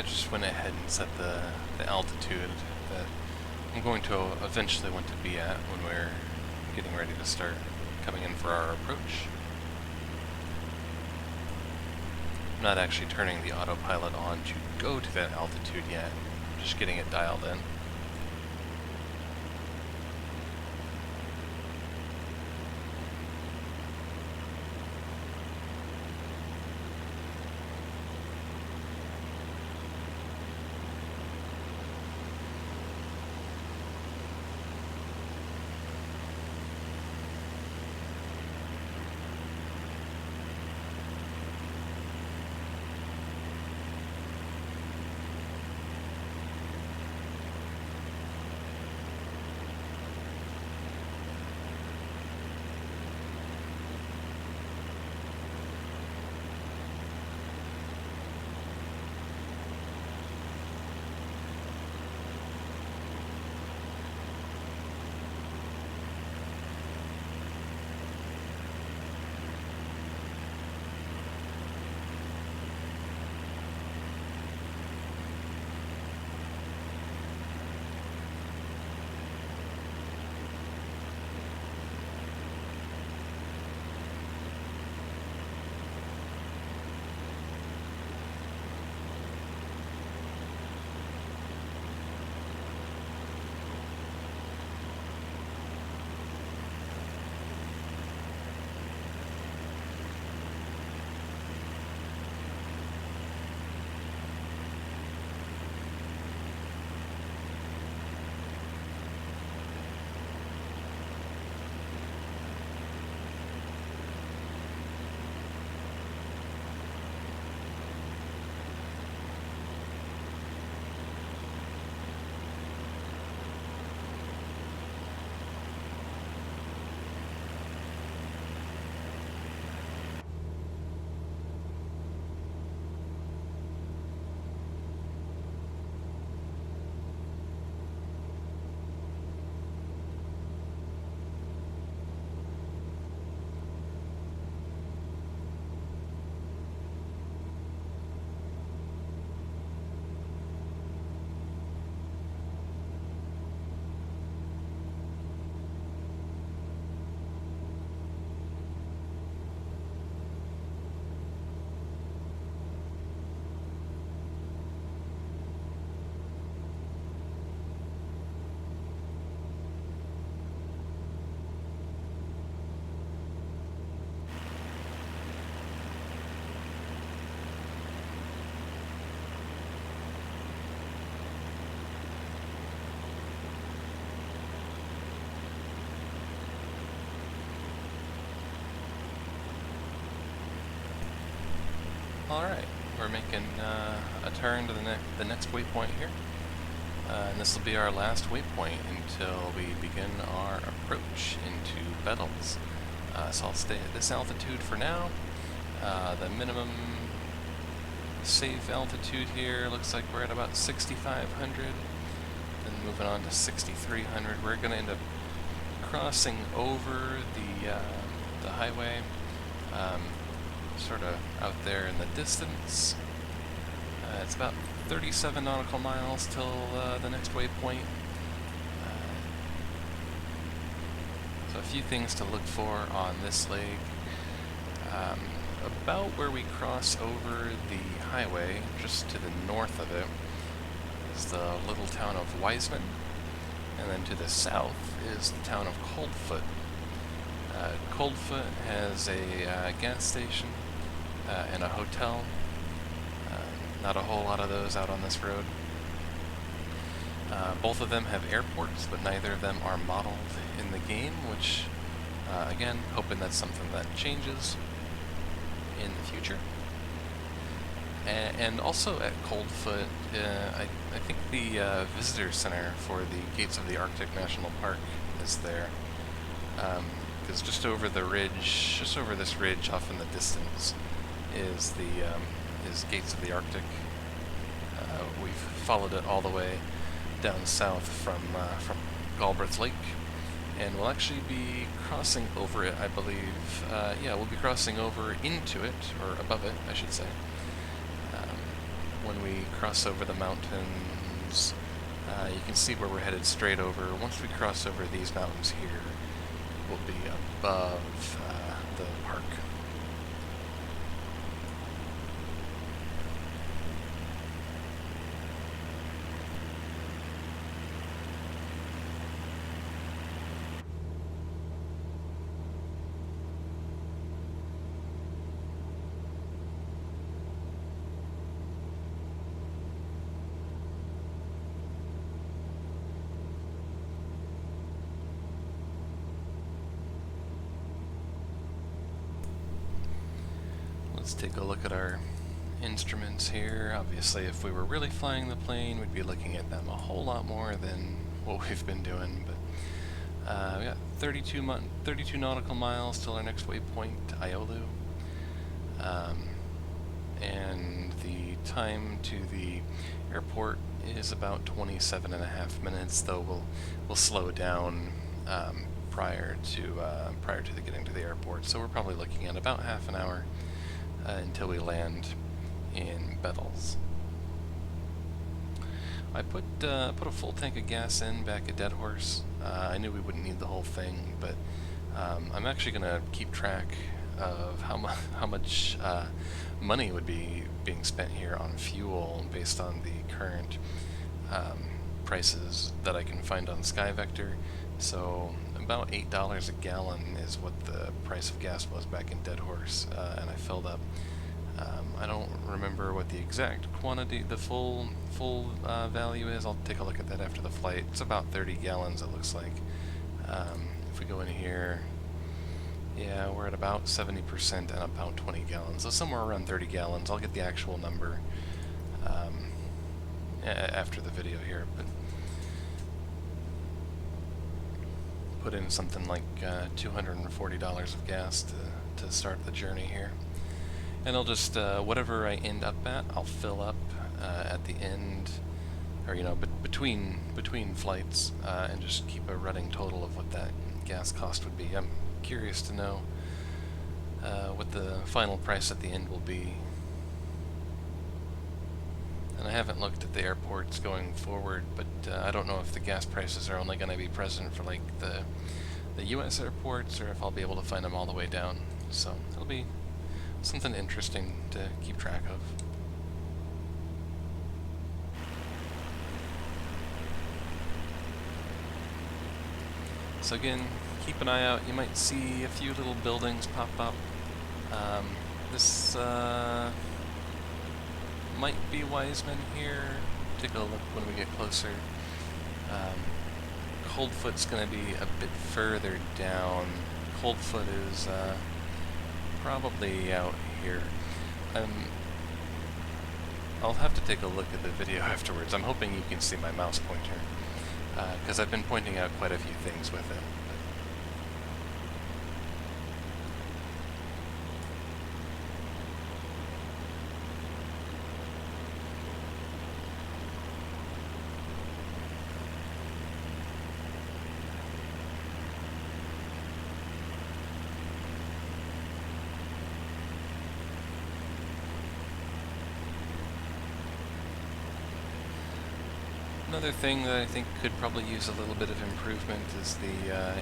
just went ahead and set the altitude that I'm going to eventually want to be at when we're getting ready to start coming in for our approach. I'm not actually turning the autopilot on to go to that altitude yet, I'm just getting it dialed in. Alright, we're making a turn to the next waypoint here, and this will be our last waypoint until we begin our approach into Bettles. So I'll stay at this altitude for now. The minimum safe altitude here looks like we're at about 6,500, then moving on to 6,300. We're going to end up crossing over the highway, sort of out there in the distance. It's about 37 nautical miles till the next waypoint. So a few things to look for on this lake. About where we cross over the highway, just to the north of it, is the little town of Wiseman, and then to the south is the town of Coldfoot. Coldfoot has a gas station and a hotel. Not a whole lot of those out on this road. Both of them have airports, but neither of them are modeled in the game, which, again, hoping that's something that changes in the future. And also at Coldfoot, I think the visitor center for the Gates of the Arctic National Park is there. Because just over the ridge, just over this ridge off in the distance, is Gates of the Arctic. We've followed it all the way down south from Galbraith Lake, and we'll actually be crossing over it, I believe. Yeah, we'll be crossing over into it, or above it, I should say. when we cross over the mountains. You can see where we're headed straight over. Once we cross over these mountains here, we'll be above the park. Let's take a look at our instruments here. Obviously, if we were really flying the plane, we'd be looking at them a whole lot more than what we've been doing. But we got 32 nautical miles till our next waypoint, Iolu. And the time to the airport is about 27.5 minutes, though we'll slow down prior to the getting to the airport. So we're probably looking at about half an hour until we land in Bettles. I put a full tank of gas in back at Deadhorse. I knew we wouldn't need the whole thing, but I'm actually going to keep track of how much money would be being spent here on fuel based on the current prices that I can find on SkyVector. So about $8 a gallon is what the price of gas was back in Deadhorse, and I filled up. I don't remember what the exact quantity, the full value is. I'll take a look at that after the flight. It's about 30 gallons, it looks like. If we go in here, yeah, we're at about 70% and about 20 gallons. So somewhere around 30 gallons. I'll get the actual number after the video here, but put in something like $240 of gas to start the journey here. And I'll just, whatever I end up at, I'll fill up at the end, or between flights, and just keep a running total of what that gas cost would be. I'm curious to know what the final price at the end will be. And I haven't looked at the airports going forward, but I don't know if the gas prices are only going to be present for like the U.S. airports, or if I'll be able to find them all the way down. So it'll be something interesting to keep track of. So again, keep an eye out. You might see a few little buildings pop up. This might be Wiseman here. Take a look when we get closer. Coldfoot's going to be a bit further down. Coldfoot is probably out here. I'll have to take a look at the video afterwards. I'm hoping you can see my mouse pointer, because I've been pointing out quite a few things with it. Another thing that I think could probably use a little bit of improvement is the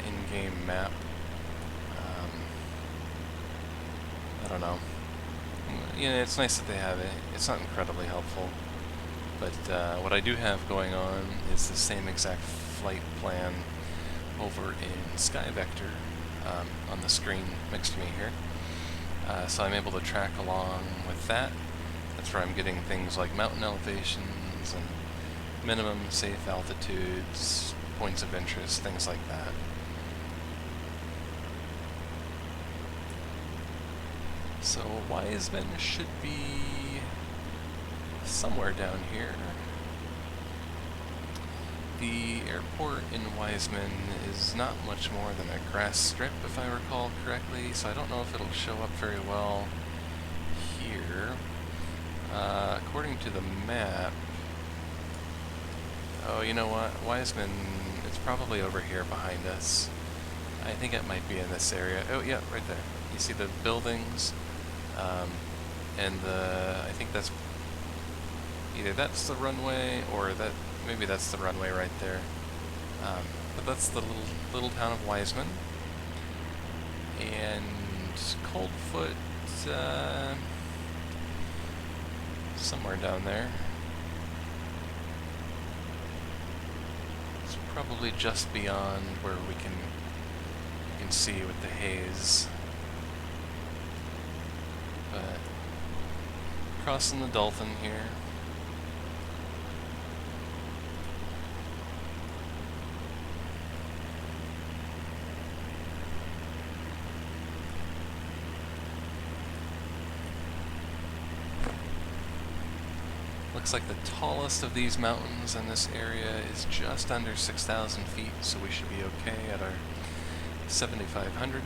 in-game map. I don't know. You know, it's nice that they have it. It's not incredibly helpful. But what I do have going on is the same exact flight plan over in SkyVector on the screen next to me here. So I'm able to track along with that. That's where I'm getting things like mountain elevations and minimum safe altitudes, points of interest, things like that. So Wiseman should be somewhere down here. The airport in Wiseman is not much more than a grass strip, if I recall correctly, so I don't know if it'll show up very well here. According to the map, oh, you know what? Wiseman, it's probably over here behind us. I think it might be in this area. Oh, yeah, right there. You see the buildings, and I think that's either that's the runway or maybe that's the runway right there. But that's the little town of Wiseman. And Coldfoot, somewhere down there. It's probably just beyond where you can see with the haze. But crossing the Dalton here. Looks like the tallest of these mountains in this area is just under 6,000 feet, so we should be okay at our 7,500.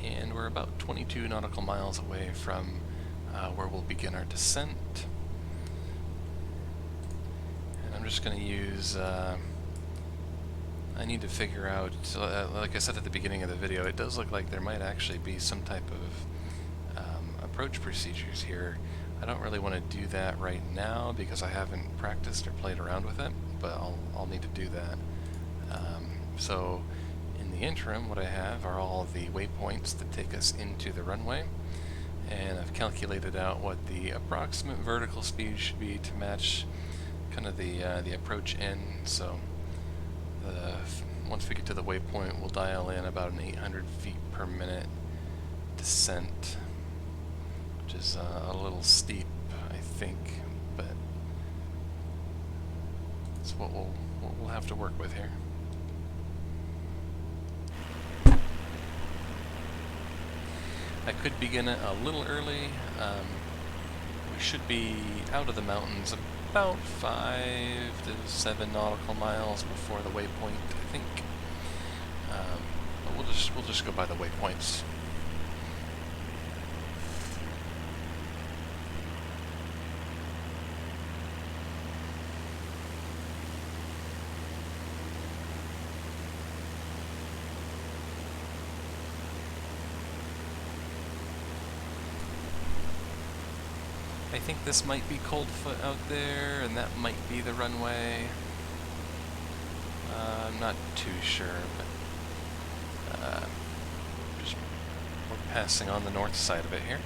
And we're about 22 nautical miles away from where we'll begin our descent. And I'm just going to use... I need to figure out, like I said at the beginning of the video, it does look like there might actually be some type of approach procedures here. I don't really want to do that right now because I haven't practiced or played around with it, but I'll need to do that. So in the interim, what I have are all of the waypoints that take us into the runway, and I've calculated out what the approximate vertical speed should be to match kind of the approach end. So once we get to the waypoint, we'll dial in about an 800 feet per minute descent, which is a little steep, I think, but it's what we'll have to work with here. I could begin it a little early. We should be out of the mountains about 5 to 7 nautical miles before the waypoint, I think. But we'll just go by the waypoints. I think this might be Coldfoot out there, and that might be the runway. I'm not too sure, but we're passing on the north side of it here.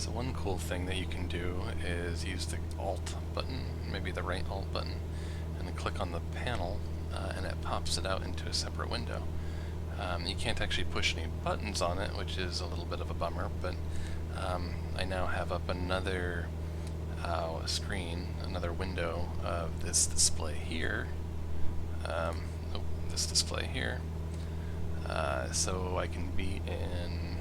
So one cool thing that you can do is use the Alt button, maybe the right Alt button, and then click on the panel, and it pops it out into a separate window. You can't actually push any buttons on it, which is a little bit of a bummer, but I now have up another screen, another window of this display here. This display here. So I can be in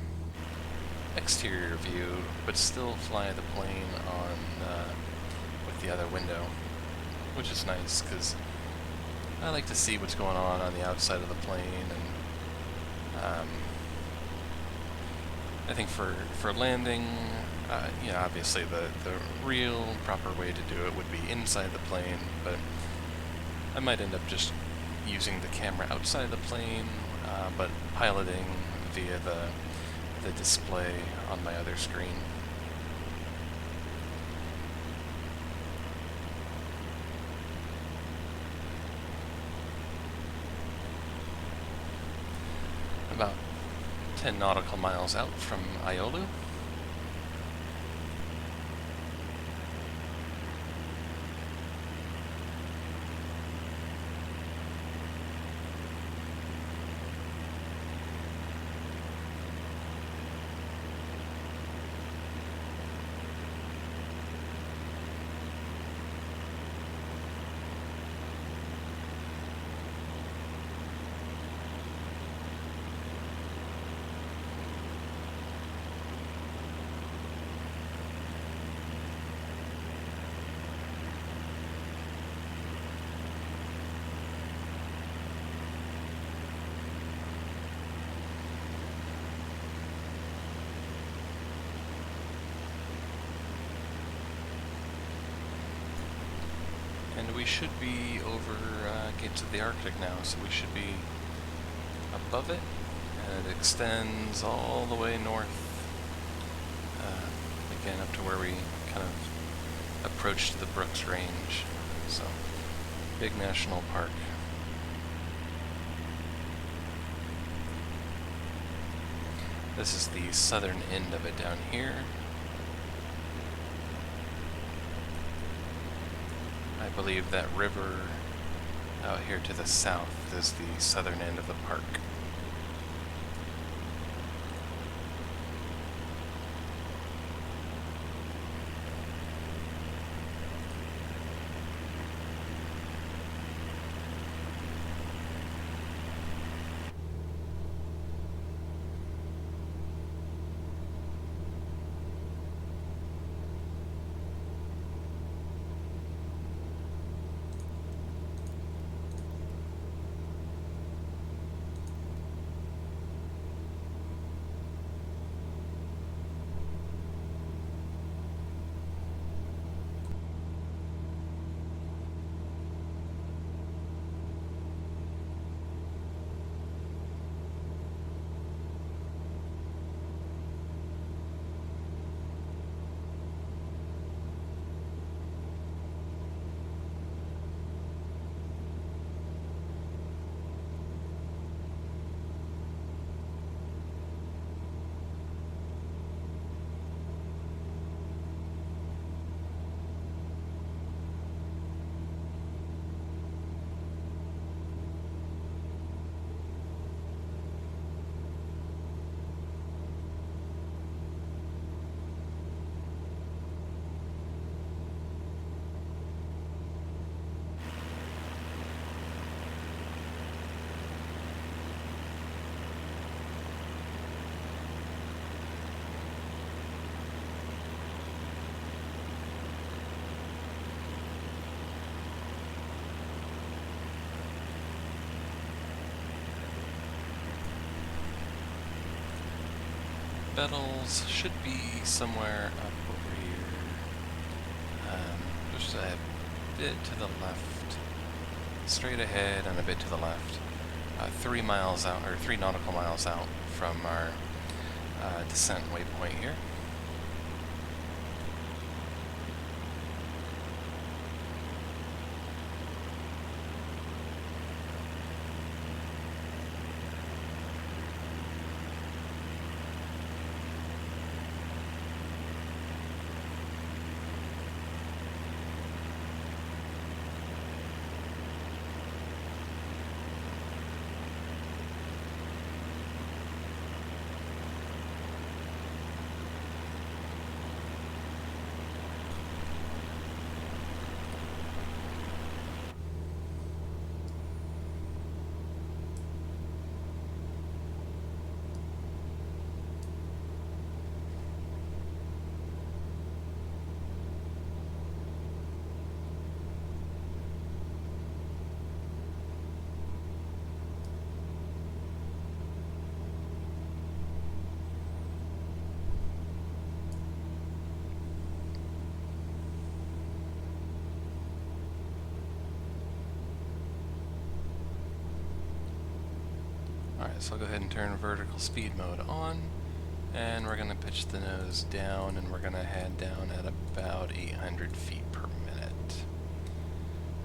exterior view, but still fly the plane on with the other window, which is nice because I like to see what's going on the outside of the plane, and I think for landing, obviously the real proper way to do it would be inside the plane, but I might end up just using the camera outside the plane, but piloting via the display on my other screen. About 10 nautical miles out from Iolu. And we should be over gates of the Arctic now, so we should be above it, and it extends all the way north, again up to where we kind of approached the Brooks Range. So, big national park. This is the southern end of it down here. I believe that river out here to the south is the southern end of the park. Bettles should be somewhere up over here. Just a bit to the left. Straight ahead and a bit to the left. 3 miles out, or 3 nautical miles out from our descent waypoint here. So I'll go ahead and turn vertical speed mode on, and we're going to pitch the nose down, and we're going to head down at about 800 feet per minute.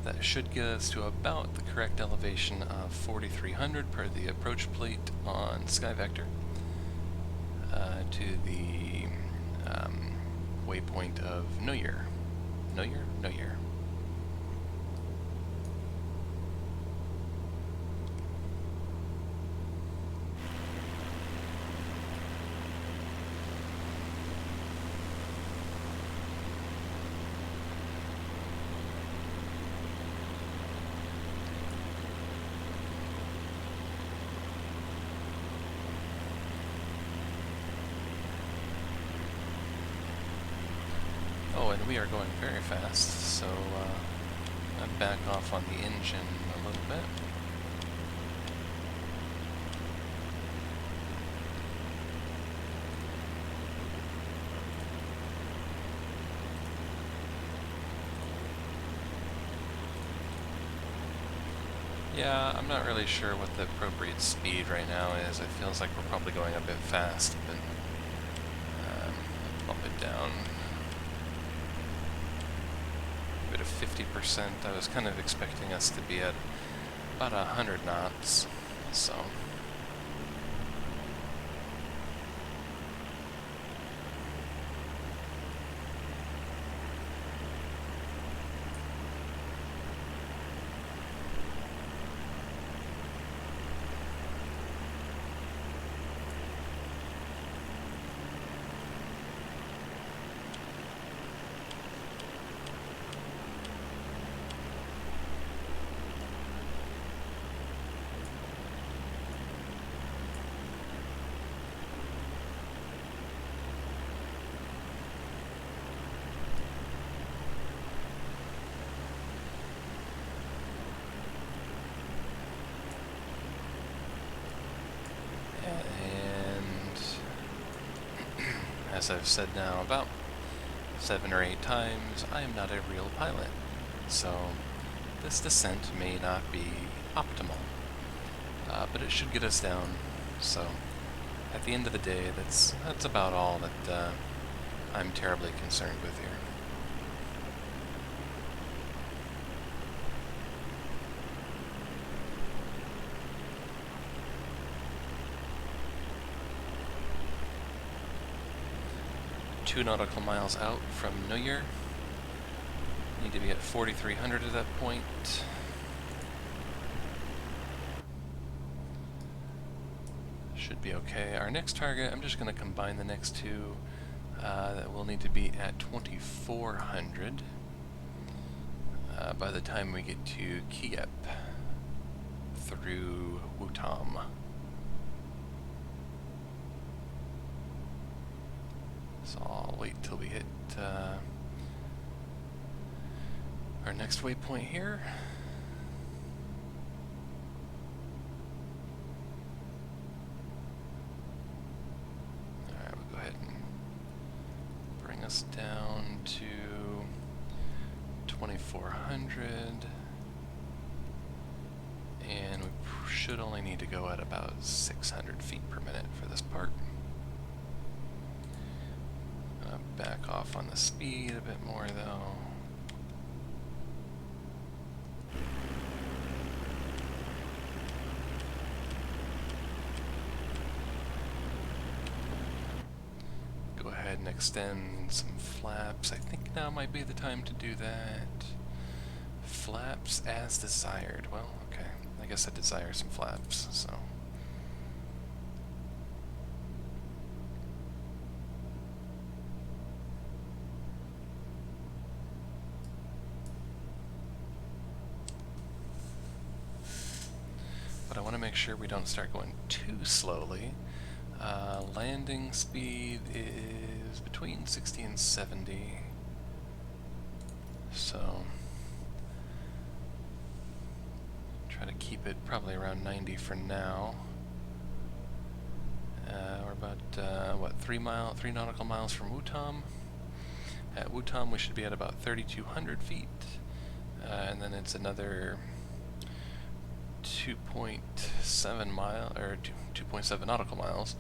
That should get us to about the correct elevation of 4,300 per the approach plate on SkyVector, to the waypoint of No Year. No Year? No Year. Oh, and we are going very fast, so I back off on the engine a little bit. Yeah, I'm not really sure what the appropriate speed right now is. It feels like we're probably going a bit fast, but bump it down. Bit of 50%. I was kind of expecting us to be at about 100 knots, so. As I've said now about 7 or 8 times, I am not a real pilot, so this descent may not be optimal, but it should get us down. So at the end of the day, that's about all that I'm terribly concerned with here. Two nautical miles out from No Year. Need to be at 4,300 at that point. Should be okay. Our next target, I'm just going to combine the next two. That will need to be at 2,400 by the time we get to Kiev through Wutam. So I'll wait till we hit our next waypoint here. Alright, we'll go ahead and bring us down to 2,400. And we should only need to go at about 600 feet per minute for this part. Back off on the speed a bit more though. Go ahead and extend some flaps. I think now might be the time to do that. Flaps as desired. Well, okay. I guess I desire some flaps, so. I want to make sure we don't start going too slowly. Landing speed is between 60 and 70. So try to keep it probably around 90 for now. We're about what, 3 nautical miles from Wutam. At Wutam we should be at about 3,200 feet, and then it's another 2.6 2.7 nautical miles.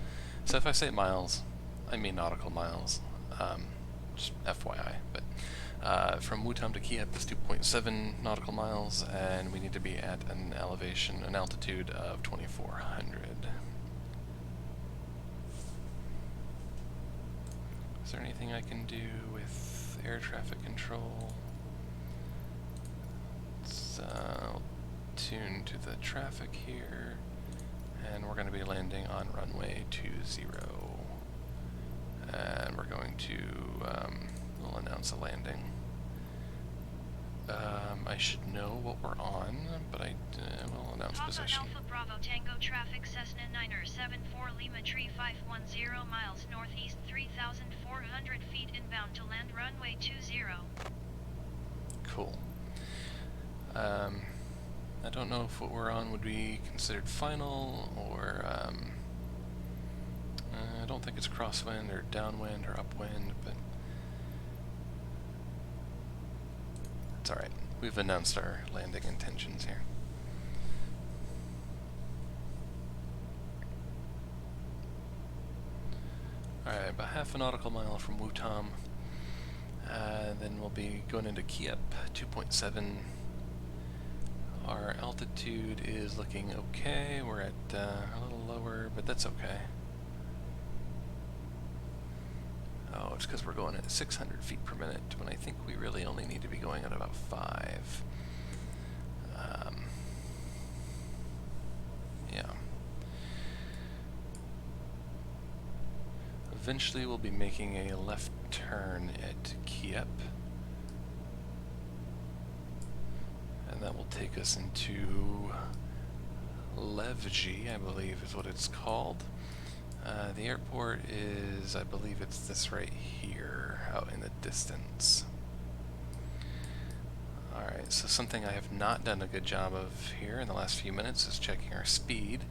So if I say miles, I mean nautical miles. Just FYI. But from Wutam to Kiev is 2.7 nautical miles, and we need to be at an altitude of 2,400. Is there anything I can do with air traffic control? Let's tune to the traffic here, and we're going to be landing on runway 20. And we're going to, we'll announce a landing. I should know what we're on, but I will announce Papa position. Alpha Bravo Tango traffic Cessna 974 Lima Tree 510 miles northeast 3,400 feet inbound to land runway 20. Cool. I don't know if what we're on would be considered final, or I don't think it's crosswind or downwind or upwind, but it's alright. We've announced our landing intentions here. Alright, about half a nautical mile from Wutam. Then we'll be going into Kiev, 2.7. Our altitude is looking okay. We're at a little lower, but that's okay. Oh, it's because we're going at 600 feet per minute, when I think we really only need to be going at about 5. Yeah. Eventually we'll be making a left turn at Kiev. And that will take us into Levji, I believe is what it's called. The airport is, I believe it's this right here, out in the distance. Alright, so something I have not done a good job of here in the last few minutes is checking our speed.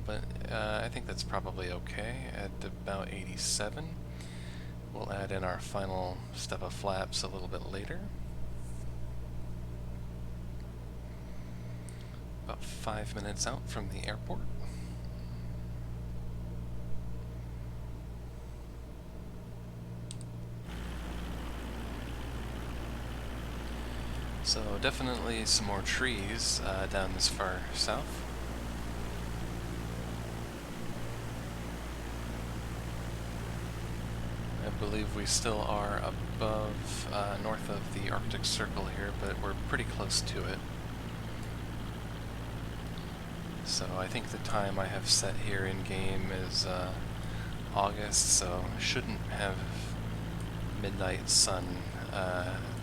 But I think that's probably okay at about 87. We'll add in our final step of flaps a little bit later. About 5 minutes out from the airport. So definitely some more trees down this far south. I believe we still are above, north of the Arctic Circle here, but we're pretty close to it. So I think the time I have set here in game is August, so shouldn't have midnight sun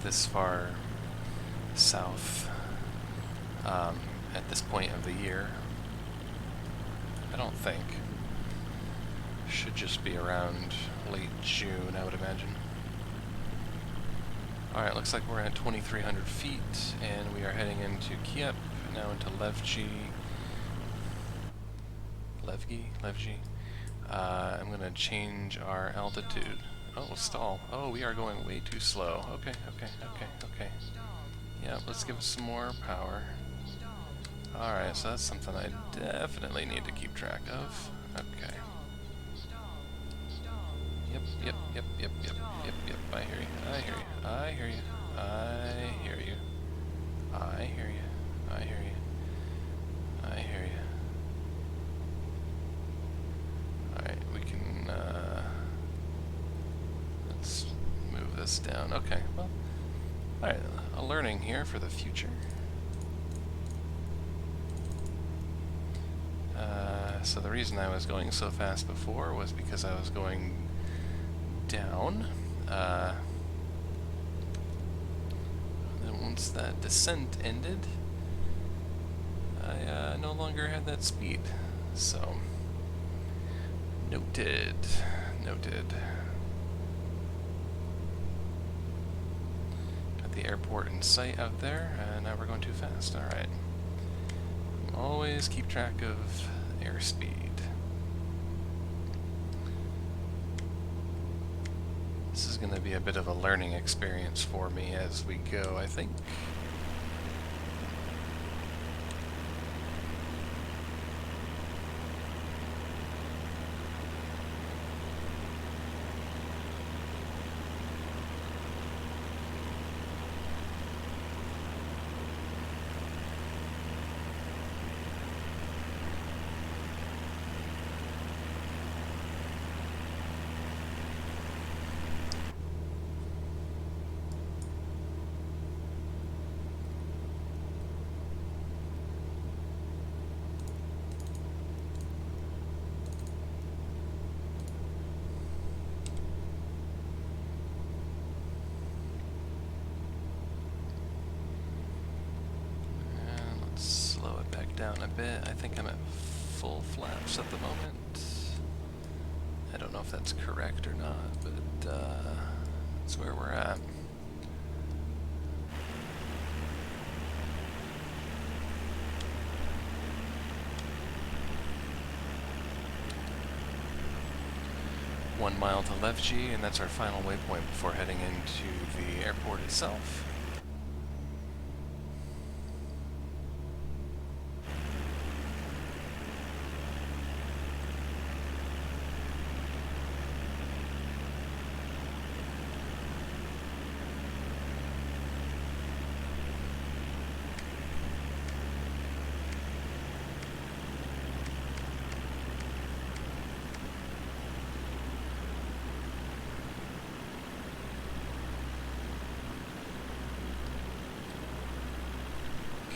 this far south at this point of the year. I don't think. Should just be around late June, I would imagine. Alright, looks like we're at 2,300 feet, and we are heading into Kiev, now into Levji. I'm gonna change our altitude. Oh, stall. Oh, we are going way too slow. Okay. Yeah, let's give it some more power. Alright, so that's something I definitely need to keep track of. Okay. Yep. I hear you. Alright, we can, let's move this down. Okay, well, alright, a learning here for the future. So the reason I was going so fast before was because I was going down. Then once that descent ended, I no longer had that speed. So, noted. Got the airport in sight out there, and now we're going too fast. Alright. Always keep track of airspeed. This is going to be a bit of a learning experience for me as we go, I think. down a bit. I think I'm at full flaps at the moment. I don't know if that's correct or not, but that's where we're at. One mile to left G, and that's our final waypoint before heading into the airport itself.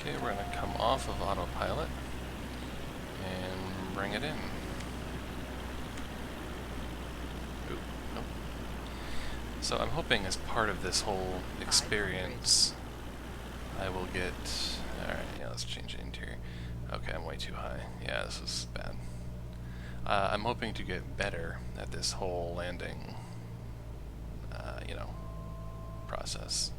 Okay, we're going to come off of autopilot and bring it in. Ooh, nope. So I'm hoping as part of this whole experience I will get... Alright, yeah, let's change the interior. Okay, I'm way too high. Yeah, this is bad. I'm hoping to get better at this whole landing, process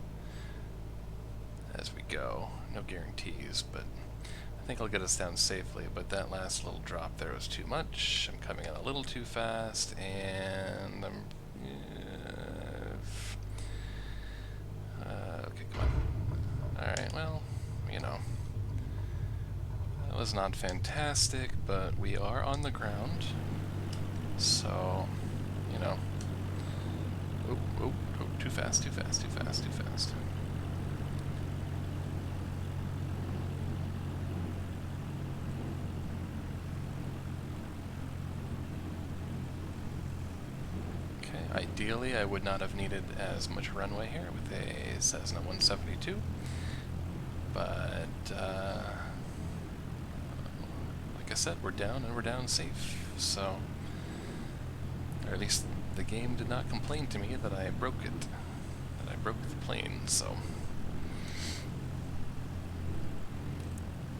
as we go. No guarantees, but I think I'll get us down safely. But that last little drop there was too much. I'm coming in a little too fast, and I'm... okay, come on. Alright, well, that was not fantastic, but we are on the ground, so, oh, too fast, too fast, too fast, too fast. Ideally, I would not have needed as much runway here with a Cessna 172, but like I said, we're down and we're down safe, so, or at least the game did not complain to me that I broke it, that I broke the plane, so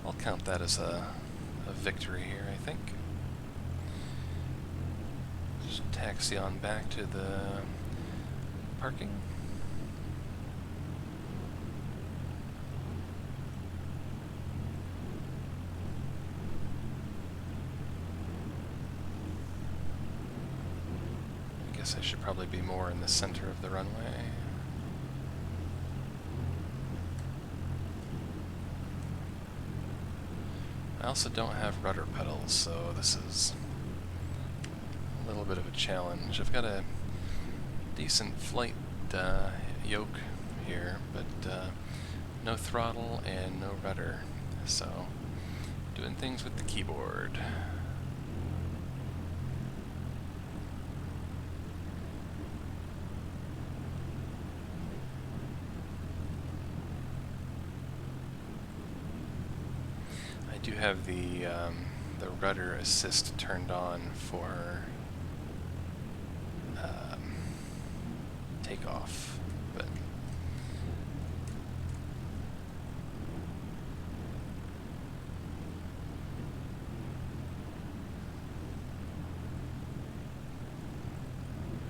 I'll count that as a victory here, I think. Taxi on back to the parking. I guess I should probably be more in the center of the runway. I also don't have rudder pedals, so this is a little bit of a challenge. I've got a decent flight yoke here, but no throttle and no rudder, so doing things with the keyboard. I do have the rudder assist turned on for takeoff, but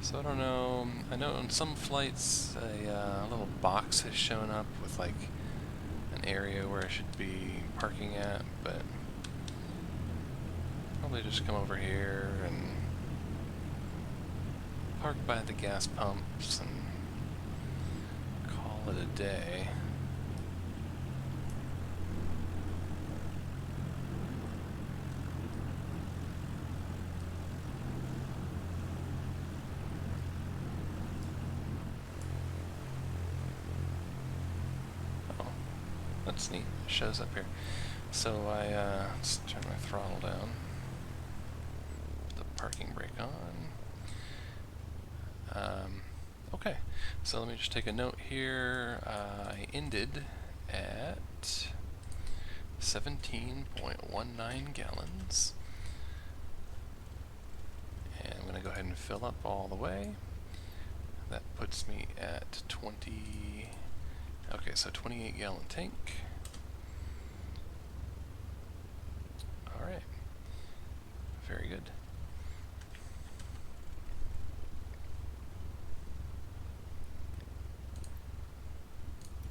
so I don't know. I know on some flights a little box has shown up with like an area where I should be parking at, but probably just come over here and park by the gas pumps and call it a day. Oh, that's neat. It shows up here. So let's turn my throttle down. The parking brake on. Okay, so let me just take a note here. I ended at 17.19 gallons. And I'm going to go ahead and fill up all the way. That puts me at 20... Okay, so 28 gallon tank. good.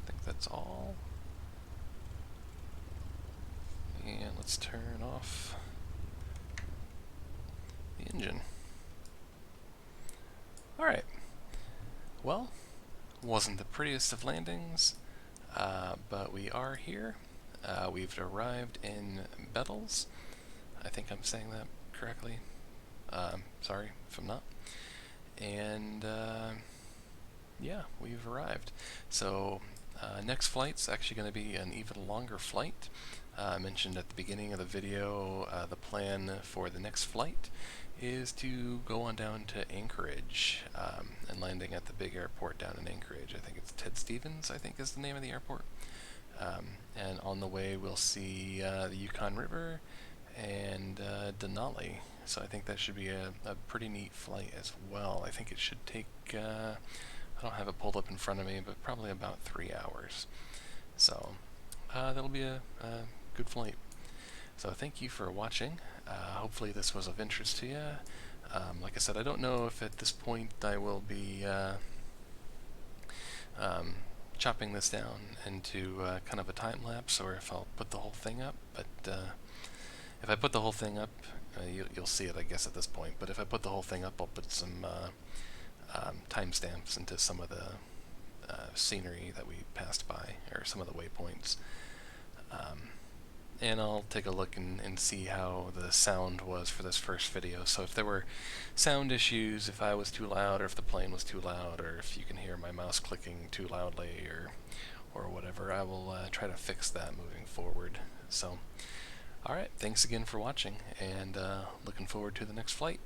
I think that's all. And let's turn off the engine. Alright. Well, wasn't the prettiest of landings, but we are here. We've arrived in Bettles. I think I'm saying that correctly. Sorry if I'm not. And yeah, we've arrived. So next flight's actually going to be an even longer flight. I mentioned at the beginning of the video the plan for the next flight is to go on down to Anchorage and landing at the big airport down in Anchorage. I think it's Ted Stevens, I think is the name of the airport. And on the way we'll see the Yukon River and Denali. So I think that should be a pretty neat flight as well. I think it should take, I don't have it pulled up in front of me, but probably about 3 hours. So that'll be a good flight. So thank you for watching. Hopefully this was of interest to you. Like I said, I don't know if at this point I will be chopping this down into kind of a time lapse, or if I'll put the whole thing up. But if I put the whole thing up, you'll see it, I guess, at this point. But if I put the whole thing up, I'll put some timestamps into some of the scenery that we passed by, or some of the waypoints. And I'll take a look and see how the sound was for this first video. So if there were sound issues, if I was too loud, or if the plane was too loud, or if you can hear my mouse clicking too loudly, or whatever, I will try to fix that moving forward. So, alright, thanks again for watching, and looking forward to the next flight.